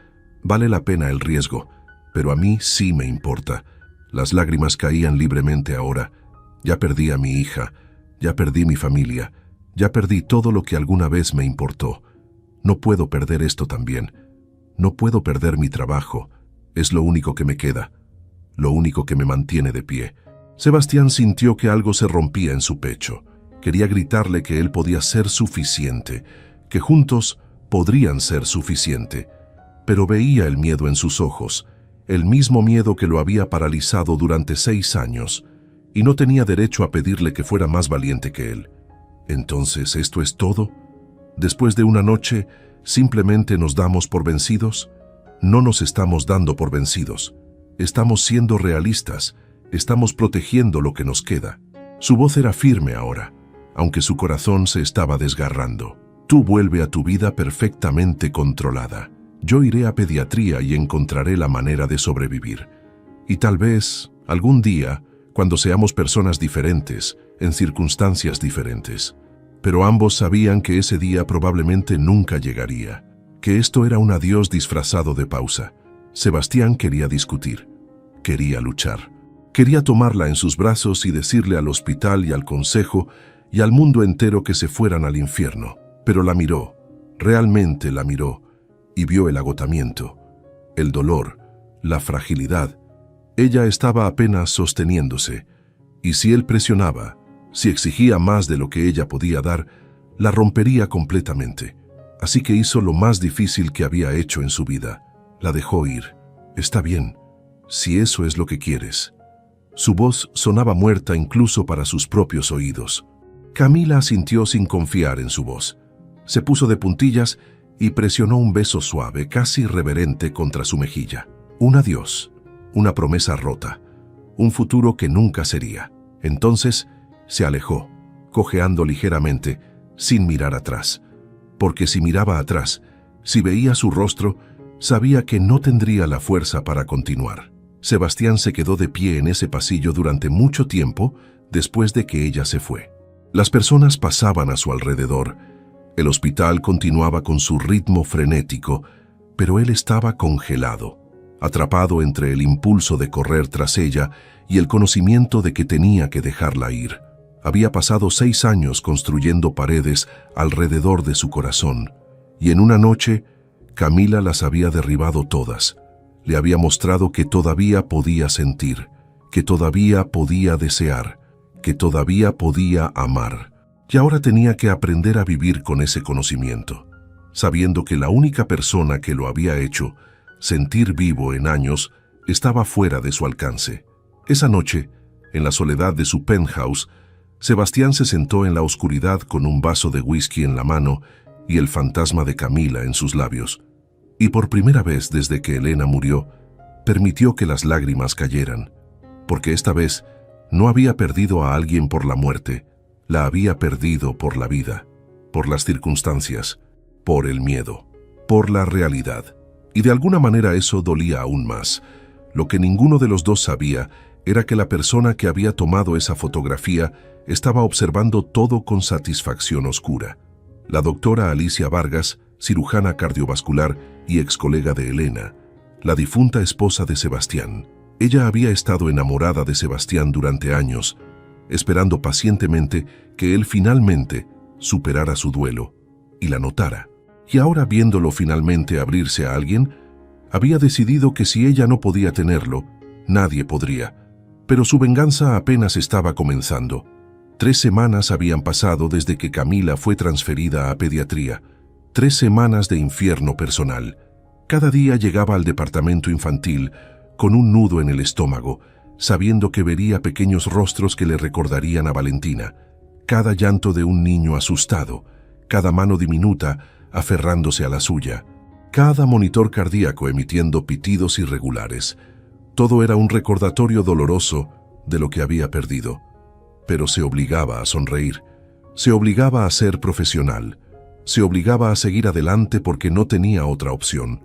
Vale la pena el riesgo, pero a mí sí me importa. Las lágrimas caían libremente ahora. Ya perdí a mi hija, ya perdí mi familia, ya perdí todo lo que alguna vez me importó. No puedo perder esto también. No puedo perder mi trabajo. Es lo único que me queda, lo único que me mantiene de pie. Sebastián sintió que algo se rompía en su pecho. Quería gritarle que él podía ser suficiente, que juntos podrían ser suficiente. Pero veía el miedo en sus ojos, el mismo miedo que lo había paralizado durante 6 años, y no tenía derecho a pedirle que fuera más valiente que él. Entonces, ¿esto es todo? Después de una noche, ¿simplemente nos damos por vencidos? No nos estamos dando por vencidos. Estamos siendo realistas, estamos protegiendo lo que nos queda. Su voz era firme ahora, aunque su corazón se estaba desgarrando. Tú vuelve a tu vida perfectamente controlada. Yo iré a pediatría y encontraré la manera de sobrevivir. Y tal vez, algún día, cuando seamos personas diferentes, en circunstancias diferentes. Pero ambos sabían que ese día probablemente nunca llegaría, que esto era un adiós disfrazado de pausa. Sebastián quería discutir, quería luchar. Quería tomarla en sus brazos y decirle al hospital y al consejo y al mundo entero que se fueran al infierno. Pero la miró, realmente la miró, y vio el agotamiento, el dolor, la fragilidad. Ella estaba apenas sosteniéndose, y si él presionaba, si exigía más de lo que ella podía dar, la rompería completamente. Así que hizo lo más difícil que había hecho en su vida. La dejó ir. Está bien, si eso es lo que quieres. Su voz sonaba muerta incluso para sus propios oídos. Camila asintió sin confiar en su voz. Se puso de puntillas y presionó un beso suave, casi reverente contra su mejilla. Un adiós, una promesa rota, un futuro que nunca sería. Entonces se alejó, cojeando ligeramente, sin mirar atrás. Porque si miraba atrás, si veía su rostro, sabía que no tendría la fuerza para continuar. Sebastián se quedó de pie en ese pasillo durante mucho tiempo después de que ella se fue. Las personas pasaban a su alrededor. El hospital continuaba con su ritmo frenético, pero él estaba congelado, atrapado entre el impulso de correr tras ella y el conocimiento de que tenía que dejarla ir. Había pasado 6 años construyendo paredes alrededor de su corazón, y en una noche, Camila las había derribado todas. Le había mostrado que todavía podía sentir, que todavía podía desear, que todavía podía amar. Y ahora tenía que aprender a vivir con ese conocimiento, sabiendo que la única persona que lo había hecho sentir vivo en años estaba fuera de su alcance. Esa noche, en la soledad de su penthouse, Sebastián se sentó en la oscuridad con un vaso de whisky en la mano y el fantasma de Camila en sus labios. Y por primera vez desde que Elena murió, permitió que las lágrimas cayeran, porque esta vez no había perdido a alguien por la muerte, la había perdido por la vida, por las circunstancias, por el miedo, por la realidad. Y de alguna manera eso dolía aún más. Lo que ninguno de los dos sabía era que la persona que había tomado esa fotografía estaba observando todo con satisfacción oscura. La doctora Alicia Vargas, cirujana cardiovascular y ex colega de Elena, la difunta esposa de Sebastián. Ella había estado enamorada de Sebastián durante años, esperando pacientemente que él finalmente superara su duelo y la notara. Y ahora, viéndolo finalmente abrirse a alguien, había decidido que si ella no podía tenerlo, nadie podría. Pero su venganza apenas estaba comenzando. 3 semanas habían pasado desde que Camila fue transferida a pediatría. 3 semanas de infierno personal. Cada día llegaba al departamento infantil con un nudo en el estómago, sabiendo que vería pequeños rostros que le recordarían a Valentina. Cada llanto de un niño asustado, cada mano diminuta aferrándose a la suya, cada monitor cardíaco emitiendo pitidos irregulares. Todo era un recordatorio doloroso de lo que había perdido. Pero se obligaba a sonreír, se obligaba a ser profesional, se obligaba a seguir adelante porque no tenía otra opción.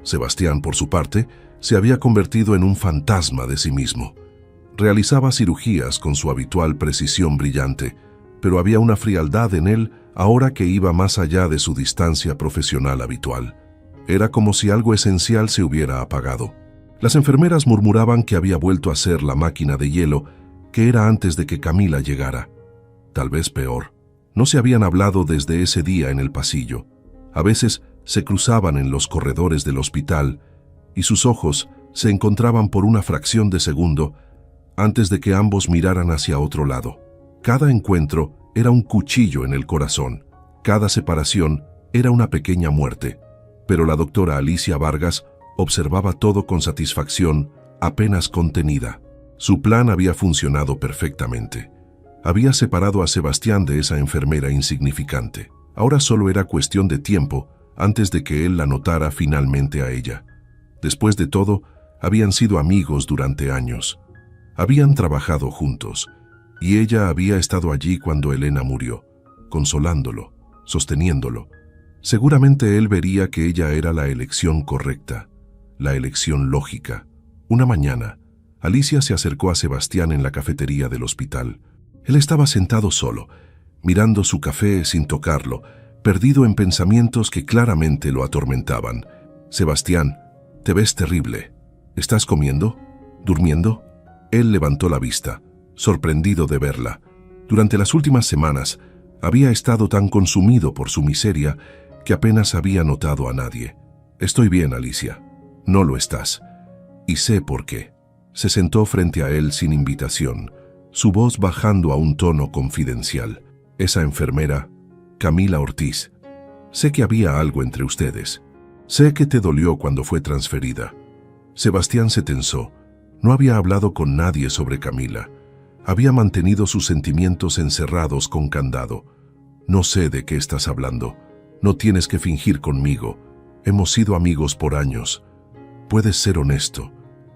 Sebastián, por su parte, se había convertido en un fantasma de sí mismo. Realizaba cirugías con su habitual precisión brillante, pero había una frialdad en él ahora que iba más allá de su distancia profesional habitual. Era como si algo esencial se hubiera apagado. Las enfermeras murmuraban que había vuelto a ser la máquina de hielo que era antes de que Camila llegara. Tal vez peor. No se habían hablado desde ese día en el pasillo. A veces se cruzaban en los corredores del hospital y sus ojos se encontraban por una fracción de segundo antes de que ambos miraran hacia otro lado. Cada encuentro era un cuchillo en el corazón. Cada separación era una pequeña muerte. Pero la doctora Alicia Vargas observaba todo con satisfacción, apenas contenida. Su plan había funcionado perfectamente. Había separado a Sebastián de esa enfermera insignificante. Ahora solo era cuestión de tiempo antes de que él la notara finalmente a ella. Después de todo, habían sido amigos durante años. Habían trabajado juntos, y ella había estado allí cuando Elena murió, consolándolo, sosteniéndolo. Seguramente él vería que ella era la elección correcta, la elección lógica. Una mañana, Alicia se acercó a Sebastián en la cafetería del hospital. Él estaba sentado solo, mirando su café sin tocarlo, perdido en pensamientos que claramente lo atormentaban. «Sebastián, te ves terrible. ¿Estás comiendo? ¿Durmiendo?» Él levantó la vista, sorprendido de verla. Durante las últimas semanas, había estado tan consumido por su miseria que apenas había notado a nadie. «Estoy bien, Alicia. No lo estás. Y sé por qué». Se sentó frente a él sin invitación, su voz bajando a un tono confidencial. «Esa enfermera, Camila Ortiz. Sé que había algo entre ustedes. Sé que te dolió cuando fue transferida». Sebastián se tensó. No había hablado con nadie sobre Camila. Había mantenido sus sentimientos encerrados con candado. «No sé de qué estás hablando. No tienes que fingir conmigo. Hemos sido amigos por años. Puedes ser honesto».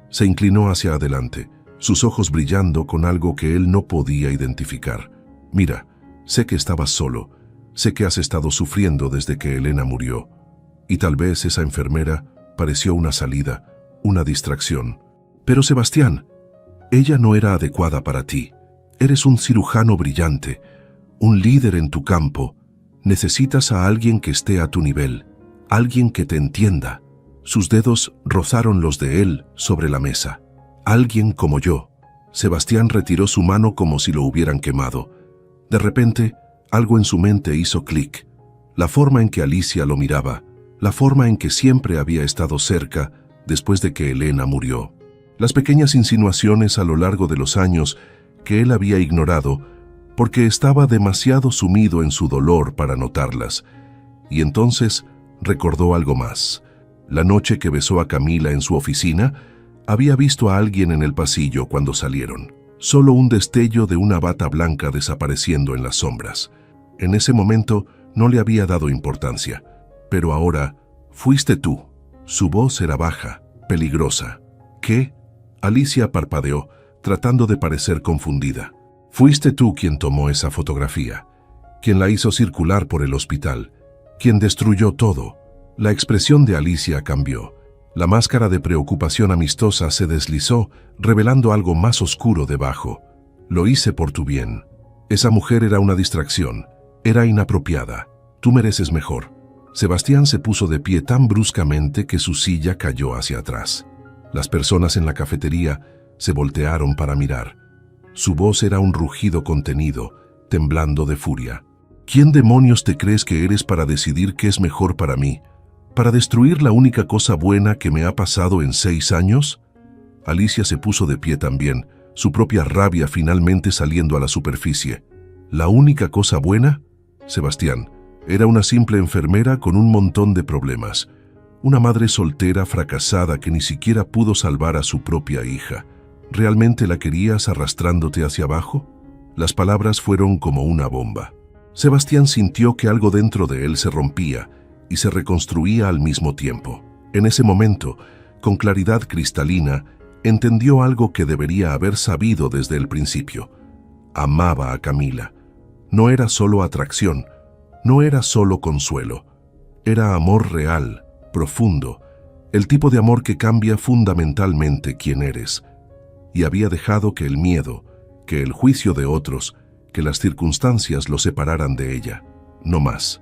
Se inclinó hacia adelante, sus ojos brillando con algo que él no podía identificar. «Mira, sé que estabas solo. Sé que has estado sufriendo desde que Elena murió. Y tal vez esa enfermera pareció una salida, una distracción. Pero Sebastián, ella no era adecuada para ti. Eres un cirujano brillante, un líder en tu campo. Necesitas a alguien que esté a tu nivel, alguien que te entienda». Sus dedos rozaron los de él sobre la mesa. «Alguien como yo». Sebastián retiró su mano como si lo hubieran quemado. De repente, algo en su mente hizo clic. La forma en que Alicia lo miraba, la forma en que siempre había estado cerca después de que Elena murió. Las pequeñas insinuaciones a lo largo de los años que él había ignorado porque estaba demasiado sumido en su dolor para notarlas. Y entonces recordó algo más. La noche que besó a Camila en su oficina, Había visto a alguien en el pasillo cuando salieron. Solo un destello de una bata blanca desapareciendo en las sombras. En ese momento no le había dado importancia. Pero ahora, fuiste tú. Su voz era baja, peligrosa. ¿Qué? Alicia parpadeó, tratando de parecer confundida. Fuiste tú quien tomó esa fotografía, quien la hizo circular por el hospital, quien destruyó todo. La expresión de Alicia cambió. La máscara de preocupación amistosa se deslizó, revelando algo más oscuro debajo. Lo hice por tu bien. Esa mujer era una distracción, era inapropiada. Tú mereces mejor. Sebastián se puso de pie tan bruscamente que su silla cayó hacia atrás. Las personas en la cafetería se voltearon para mirar. Su voz era un rugido contenido, temblando de furia. ¿Quién demonios te crees que eres para decidir qué es mejor para mí? ¿Para destruir la única cosa buena que me ha pasado en 6 años? Alicia se puso de pie también, su propia rabia finalmente saliendo a la superficie. ¿La única cosa buena? Sebastián, era una simple enfermera con un montón de problemas. Una madre soltera fracasada que ni siquiera pudo salvar a su propia hija. ¿Realmente la querías arrastrándote hacia abajo? Las palabras fueron como una bomba. Sebastián sintió que algo dentro de él se rompía y se reconstruía al mismo tiempo. En ese momento, con claridad cristalina, entendió algo que debería haber sabido desde el principio. Amaba a Camila. No era solo atracción, no era solo consuelo. Era amor real, profundo, el tipo de amor que cambia fundamentalmente quién eres. Y había dejado que el miedo, que el juicio de otros, que las circunstancias lo separaran de ella. No más.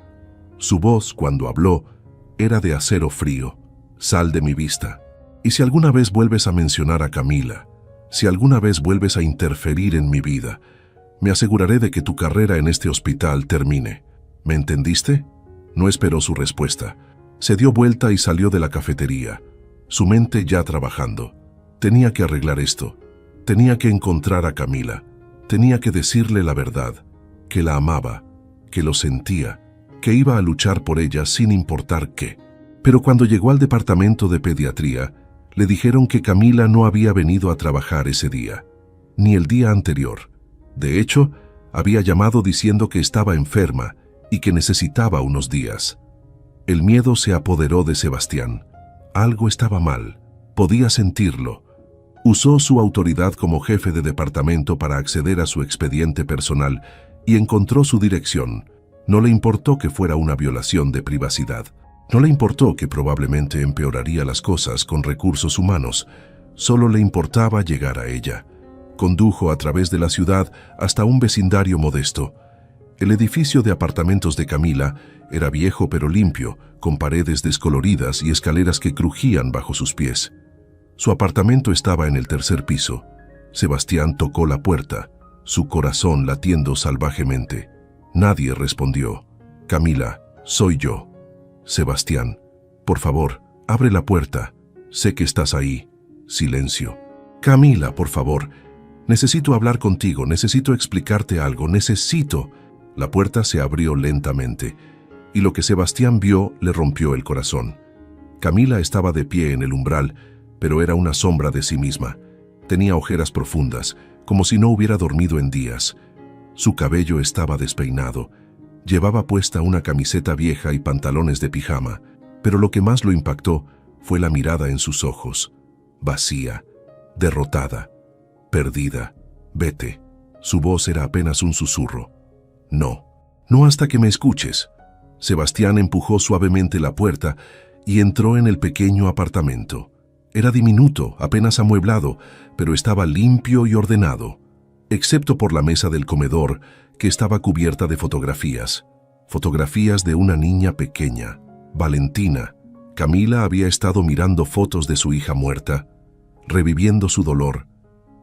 Su voz, cuando habló, era de acero frío. Sal de mi vista. Y si alguna vez vuelves a mencionar a Camila, si alguna vez vuelves a interferir en mi vida, me aseguraré de que tu carrera en este hospital termine. ¿Me entendiste? No esperó su respuesta. Se dio vuelta y salió de la cafetería, su mente ya trabajando. Tenía que arreglar esto. Tenía que encontrar a Camila. Tenía que decirle la verdad, que la amaba, que lo sentía, que iba a luchar por ella sin importar qué. Pero cuando llegó al departamento de pediatría, le dijeron que Camila no había venido a trabajar ese día, ni el día anterior. De hecho, había llamado diciendo que estaba enferma y que necesitaba unos días. El miedo se apoderó de Sebastián. Algo estaba mal, podía sentirlo. Usó su autoridad como jefe de departamento para acceder a su expediente personal y encontró su dirección. No le importó que fuera una violación de privacidad. No le importó que probablemente empeoraría las cosas con recursos humanos. Solo le importaba llegar a ella. Condujo a través de la ciudad hasta un vecindario modesto. El edificio de apartamentos de Camila era viejo pero limpio, con paredes descoloridas y escaleras que crujían bajo sus pies. Su apartamento estaba en el 3er piso. Sebastián tocó la puerta, su corazón latiendo salvajemente. Nadie respondió. Camila, soy yo. Sebastián, por favor, abre la puerta. Sé que estás ahí. Silencio. Camila, por favor. Necesito hablar contigo, necesito explicarte algo, necesito. La puerta se abrió lentamente, y lo que Sebastián vio le rompió el corazón. Camila estaba de pie en el umbral, pero era una sombra de sí misma. Tenía ojeras profundas, como si no hubiera dormido en días. Su cabello estaba despeinado. Llevaba puesta una camiseta vieja y pantalones de pijama, pero lo que más lo impactó fue la mirada en sus ojos. Vacía, derrotada, perdida. Vete. Su voz era apenas un susurro. No, no hasta que me escuches. Sebastián empujó suavemente la puerta y entró en el pequeño apartamento. Era diminuto, apenas amueblado, pero estaba limpio y ordenado, excepto por la mesa del comedor, que estaba cubierta de fotografías. Fotografías de una niña pequeña, Valentina. Camila había estado mirando fotos de su hija muerta, reviviendo su dolor,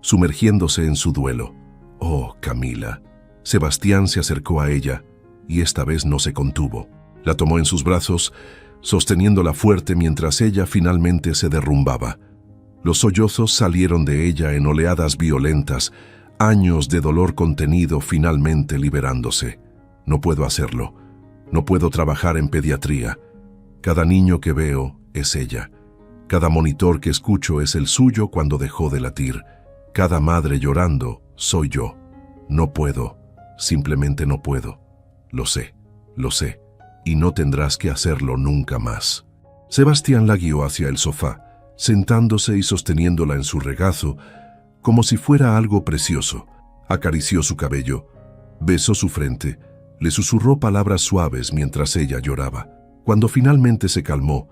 sumergiéndose en su duelo. Oh, Camila. Sebastián se acercó a ella, y esta vez no se contuvo. La tomó en sus brazos, sosteniéndola fuerte mientras ella finalmente se derrumbaba. Los sollozos salieron de ella en oleadas violentas, años de dolor contenido finalmente liberándose. No puedo hacerlo. No puedo trabajar en pediatría. Cada niño que veo es ella. Cada monitor que escucho es el suyo cuando dejó de latir. Cada madre llorando soy yo. No puedo, simplemente no puedo. Lo sé, y no tendrás que hacerlo nunca más. Sebastián la guió hacia el sofá, sentándose y sosteniéndola en su regazo, como si fuera algo precioso. Acarició su cabello, besó su frente, le susurró palabras suaves mientras ella lloraba. Cuando finalmente se calmó,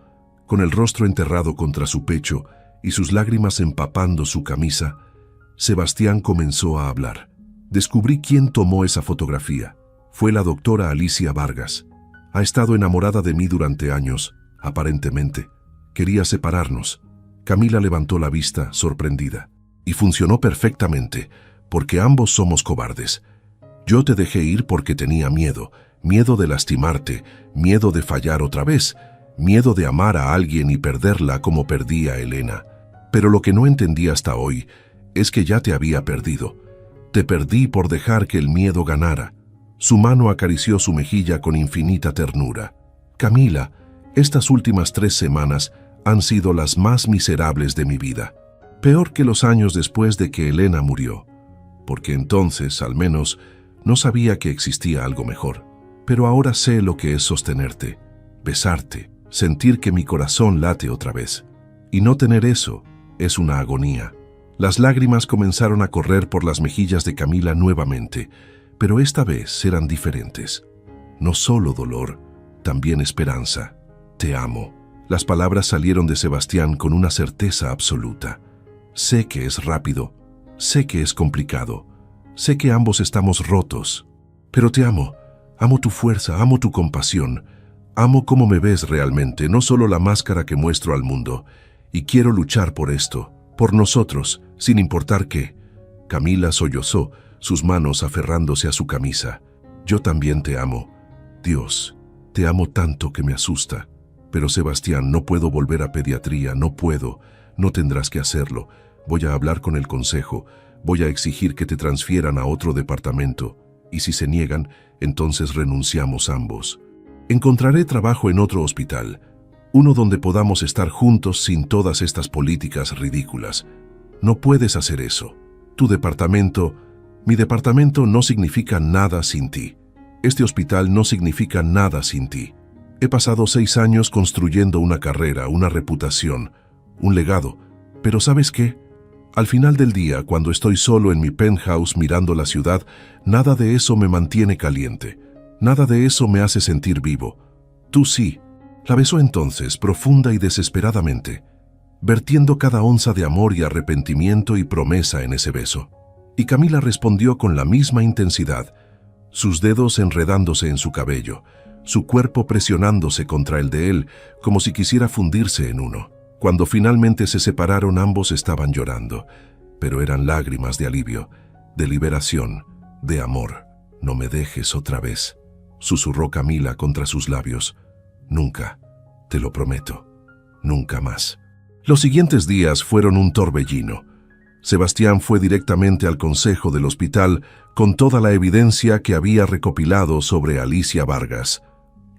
con el rostro enterrado contra su pecho y sus lágrimas empapando su camisa, Sebastián comenzó a hablar. Descubrí quién tomó esa fotografía. Fue la doctora Alicia Vargas. Ha estado enamorada de mí durante años, aparentemente. Quería separarnos. Camila levantó la vista, sorprendida. Y funcionó perfectamente, porque ambos somos cobardes. Yo te dejé ir porque tenía miedo de lastimarte, miedo de fallar otra vez, miedo de amar a alguien y perderla como perdí a Elena. Pero lo que no entendí hasta hoy es que ya te había perdido. Te perdí por dejar que el miedo ganara. Su mano acarició su mejilla con infinita ternura. Camila, estas últimas 3 semanas han sido las más miserables de mi vida. Peor que los años después de que Elena murió. Porque entonces, al menos, no sabía que existía algo mejor. Pero ahora sé lo que es sostenerte, besarte, sentir que mi corazón late otra vez. Y no tener eso es una agonía. Las lágrimas comenzaron a correr por las mejillas de Camila nuevamente, pero esta vez eran diferentes. No solo dolor, también esperanza. Te amo. Las palabras salieron de Sebastián con una certeza absoluta. Sé que es rápido, sé que es complicado, sé que ambos estamos rotos, pero te amo. Amo tu fuerza, amo tu compasión, amo cómo me ves realmente, no solo la máscara que muestro al mundo. Y quiero luchar por esto, por nosotros, sin importar qué. Camila sollozó, sus manos aferrándose a su camisa. Yo también te amo. Dios, te amo tanto que me asusta. Pero Sebastián, no puedo volver a pediatría, no puedo. No tendrás que hacerlo. Voy a hablar con el consejo. Voy a exigir que te transfieran a otro departamento. Y si se niegan, entonces renunciamos ambos. Encontraré trabajo en otro hospital. Uno donde podamos estar juntos sin todas estas políticas ridículas. No puedes hacer eso. Tu departamento, mi departamento no significa nada sin ti. Este hospital no significa nada sin ti. He pasado 6 años construyendo una carrera, una reputación, un legado. Pero ¿sabes qué? Al final del día, cuando estoy solo en mi penthouse mirando la ciudad, nada de eso me mantiene caliente. Nada de eso me hace sentir vivo. Tú sí. La besó entonces, profunda y desesperadamente, vertiendo cada onza de amor y arrepentimiento y promesa en ese beso. Y Camila respondió con la misma intensidad, sus dedos enredándose en su cabello, su cuerpo presionándose contra el de él, como si quisiera fundirse en uno. Cuando finalmente se separaron, ambos estaban llorando, pero eran lágrimas de alivio, de liberación, de amor. No me dejes otra vez, susurró Camila contra sus labios. Nunca, te lo prometo, nunca más. Los siguientes días fueron un torbellino. Sebastián fue directamente al consejo del hospital con toda la evidencia que había recopilado sobre Alicia Vargas.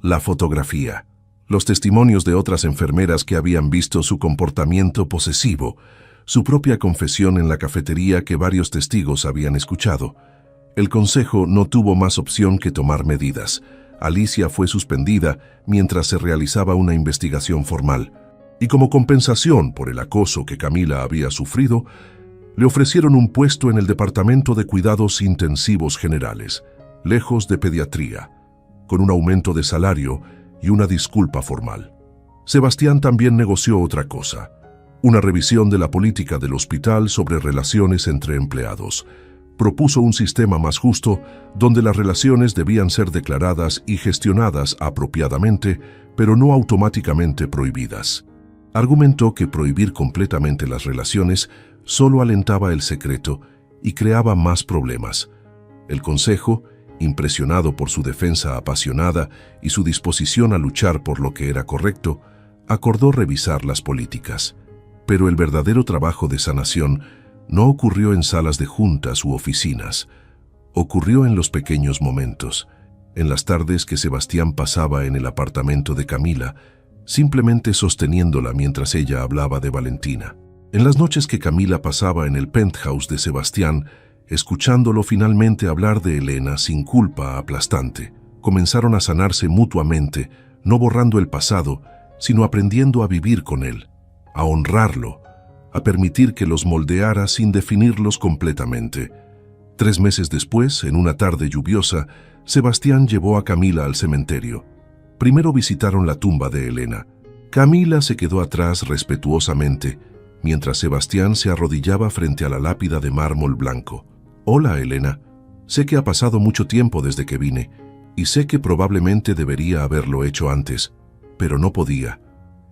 La fotografía, los testimonios de otras enfermeras que habían visto su comportamiento posesivo, su propia confesión en la cafetería que varios testigos habían escuchado. El consejo no tuvo más opción que tomar medidas. Alicia fue suspendida mientras se realizaba una investigación formal. Y como compensación por el acoso que Camila había sufrido, le ofrecieron un puesto en el Departamento de Cuidados Intensivos Generales, lejos de pediatría, con un aumento de salario y una disculpa formal. Sebastián también negoció otra cosa, una revisión de la política del hospital sobre relaciones entre empleados. Propuso un sistema más justo donde las relaciones debían ser declaradas y gestionadas apropiadamente, pero no automáticamente prohibidas. Argumentó que prohibir completamente las relaciones solo alentaba el secreto y creaba más problemas. El consejo, impresionado por su defensa apasionada y su disposición a luchar por lo que era correcto, acordó revisar las políticas. Pero el verdadero trabajo de sanación no ocurrió en salas de juntas u oficinas. Ocurrió en los pequeños momentos, en las tardes que Sebastián pasaba en el apartamento de Camila, simplemente sosteniéndola mientras ella hablaba de Valentina. En las noches que Camila pasaba en el penthouse de Sebastián, escuchándolo finalmente hablar de Elena sin culpa aplastante, comenzaron a sanarse mutuamente, no borrando el pasado, sino aprendiendo a vivir con él, a honrarlo, a permitir que los moldeara sin definirlos completamente. 3 meses después, en una tarde lluviosa, Sebastián llevó a Camila al cementerio. Primero visitaron la tumba de Elena. Camila se quedó atrás respetuosamente, mientras Sebastián se arrodillaba frente a la lápida de mármol blanco. «Hola, Elena. Sé que ha pasado mucho tiempo desde que vine, y sé que probablemente debería haberlo hecho antes, pero no podía.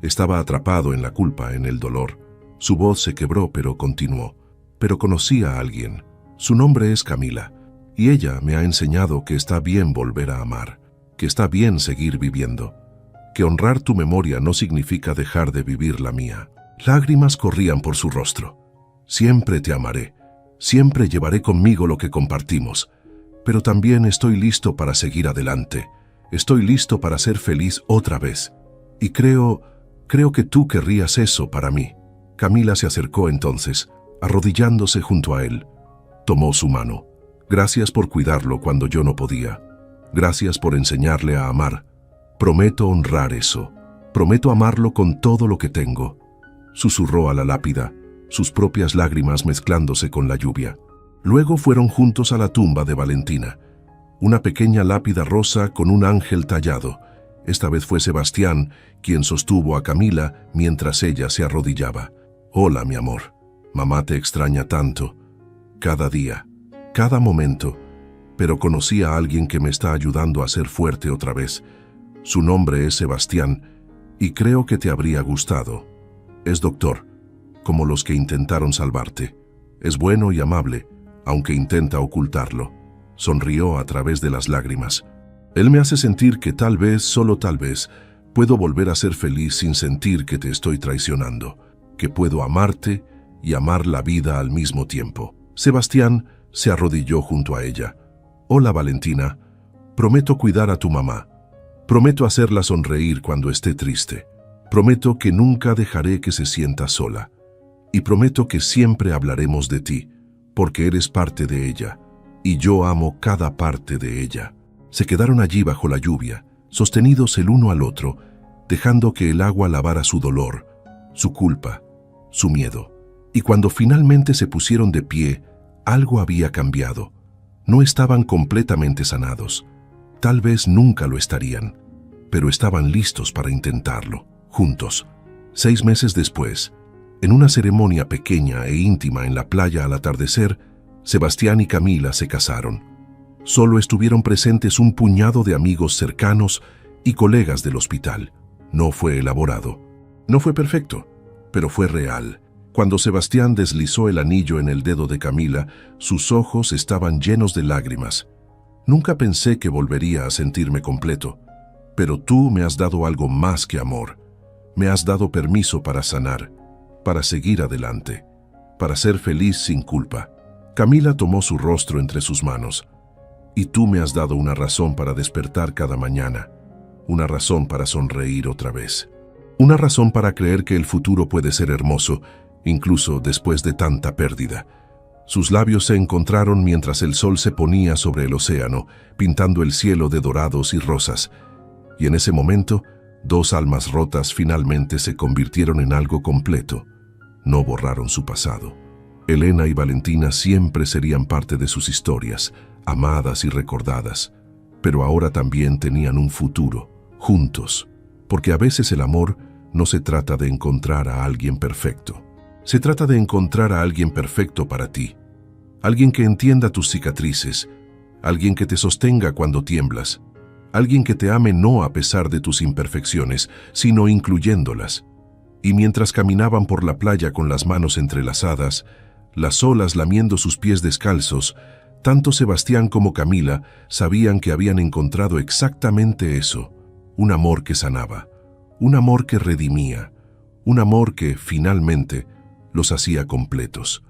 Estaba atrapado en la culpa, en el dolor». Su voz se quebró, pero continuó. «Pero conocí a alguien. Su nombre es Camila, y ella me ha enseñado que está bien volver a amar, que está bien seguir viviendo, que honrar tu memoria no significa dejar de vivir la mía». Lágrimas corrían por su rostro. «Siempre te amaré, siempre llevaré conmigo lo que compartimos, pero también estoy listo para seguir adelante, estoy listo para ser feliz otra vez. Y creo que tú querrías eso para mí». Camila se acercó entonces, arrodillándose junto a él. Tomó su mano. «Gracias por cuidarlo cuando yo no podía. Gracias por enseñarle a amar. Prometo honrar eso. Prometo amarlo con todo lo que tengo». Susurró a la lápida, sus propias lágrimas mezclándose con la lluvia. Luego fueron juntos a la tumba de Valentina. Una pequeña lápida rosa con un ángel tallado. Esta vez fue Sebastián quien sostuvo a Camila mientras ella se arrodillaba. «Hola, mi amor. Mamá te extraña tanto. Cada día, cada momento. Pero conocí a alguien que me está ayudando a ser fuerte otra vez. Su nombre es Sebastián, y creo que te habría gustado. Es doctor, como los que intentaron salvarte. Es bueno y amable, aunque intenta ocultarlo». Sonrió a través de las lágrimas. «Él me hace sentir que tal vez, solo tal vez, puedo volver a ser feliz sin sentir que te estoy traicionando, que puedo amarte y amar la vida al mismo tiempo». Sebastián se arrodilló junto a ella. «Hola, Valentina. Prometo cuidar a tu mamá. Prometo hacerla sonreír cuando esté triste. Prometo que nunca dejaré que se sienta sola. Y prometo que siempre hablaremos de ti, porque eres parte de ella, y yo amo cada parte de ella». Se quedaron allí bajo la lluvia, sostenidos el uno al otro, dejando que el agua lavara su dolor, su culpa, su miedo. Y cuando finalmente se pusieron de pie, algo había cambiado. No estaban completamente sanados. Tal vez nunca lo estarían, pero estaban listos para intentarlo, juntos. 6 meses después, en una ceremonia pequeña e íntima en la playa al atardecer, Sebastián y Camila se casaron. Solo estuvieron presentes un puñado de amigos cercanos y colegas del hospital. No fue elaborado. No fue perfecto, pero fue real. Cuando Sebastián deslizó el anillo en el dedo de Camila, sus ojos estaban llenos de lágrimas. «Nunca pensé que volvería a sentirme completo, pero tú me has dado algo más que amor. Me has dado permiso para sanar, para seguir adelante, para ser feliz sin culpa». Camila tomó su rostro entre sus manos. «Y tú me has dado una razón para despertar cada mañana, una razón para sonreír otra vez, una razón para creer que el futuro puede ser hermoso, incluso después de tanta pérdida». Sus labios se encontraron mientras el sol se ponía sobre el océano, pintando el cielo de dorados y rosas. Y en ese momento, 2 almas rotas finalmente se convirtieron en algo completo. No borraron su pasado. Elena y Valentina siempre serían parte de sus historias, amadas y recordadas, pero ahora también tenían un futuro, juntos, porque a veces el amor no se trata de encontrar a alguien perfecto. Se trata de encontrar a alguien perfecto para ti, alguien que entienda tus cicatrices, alguien que te sostenga cuando tiemblas, alguien que te ame no a pesar de tus imperfecciones, sino incluyéndolas. Y mientras caminaban por la playa con las manos entrelazadas, las olas lamiendo sus pies descalzos, tanto Sebastián como Camila sabían que habían encontrado exactamente eso, un amor que sanaba, un amor que redimía, un amor que, finalmente, los hacía completos.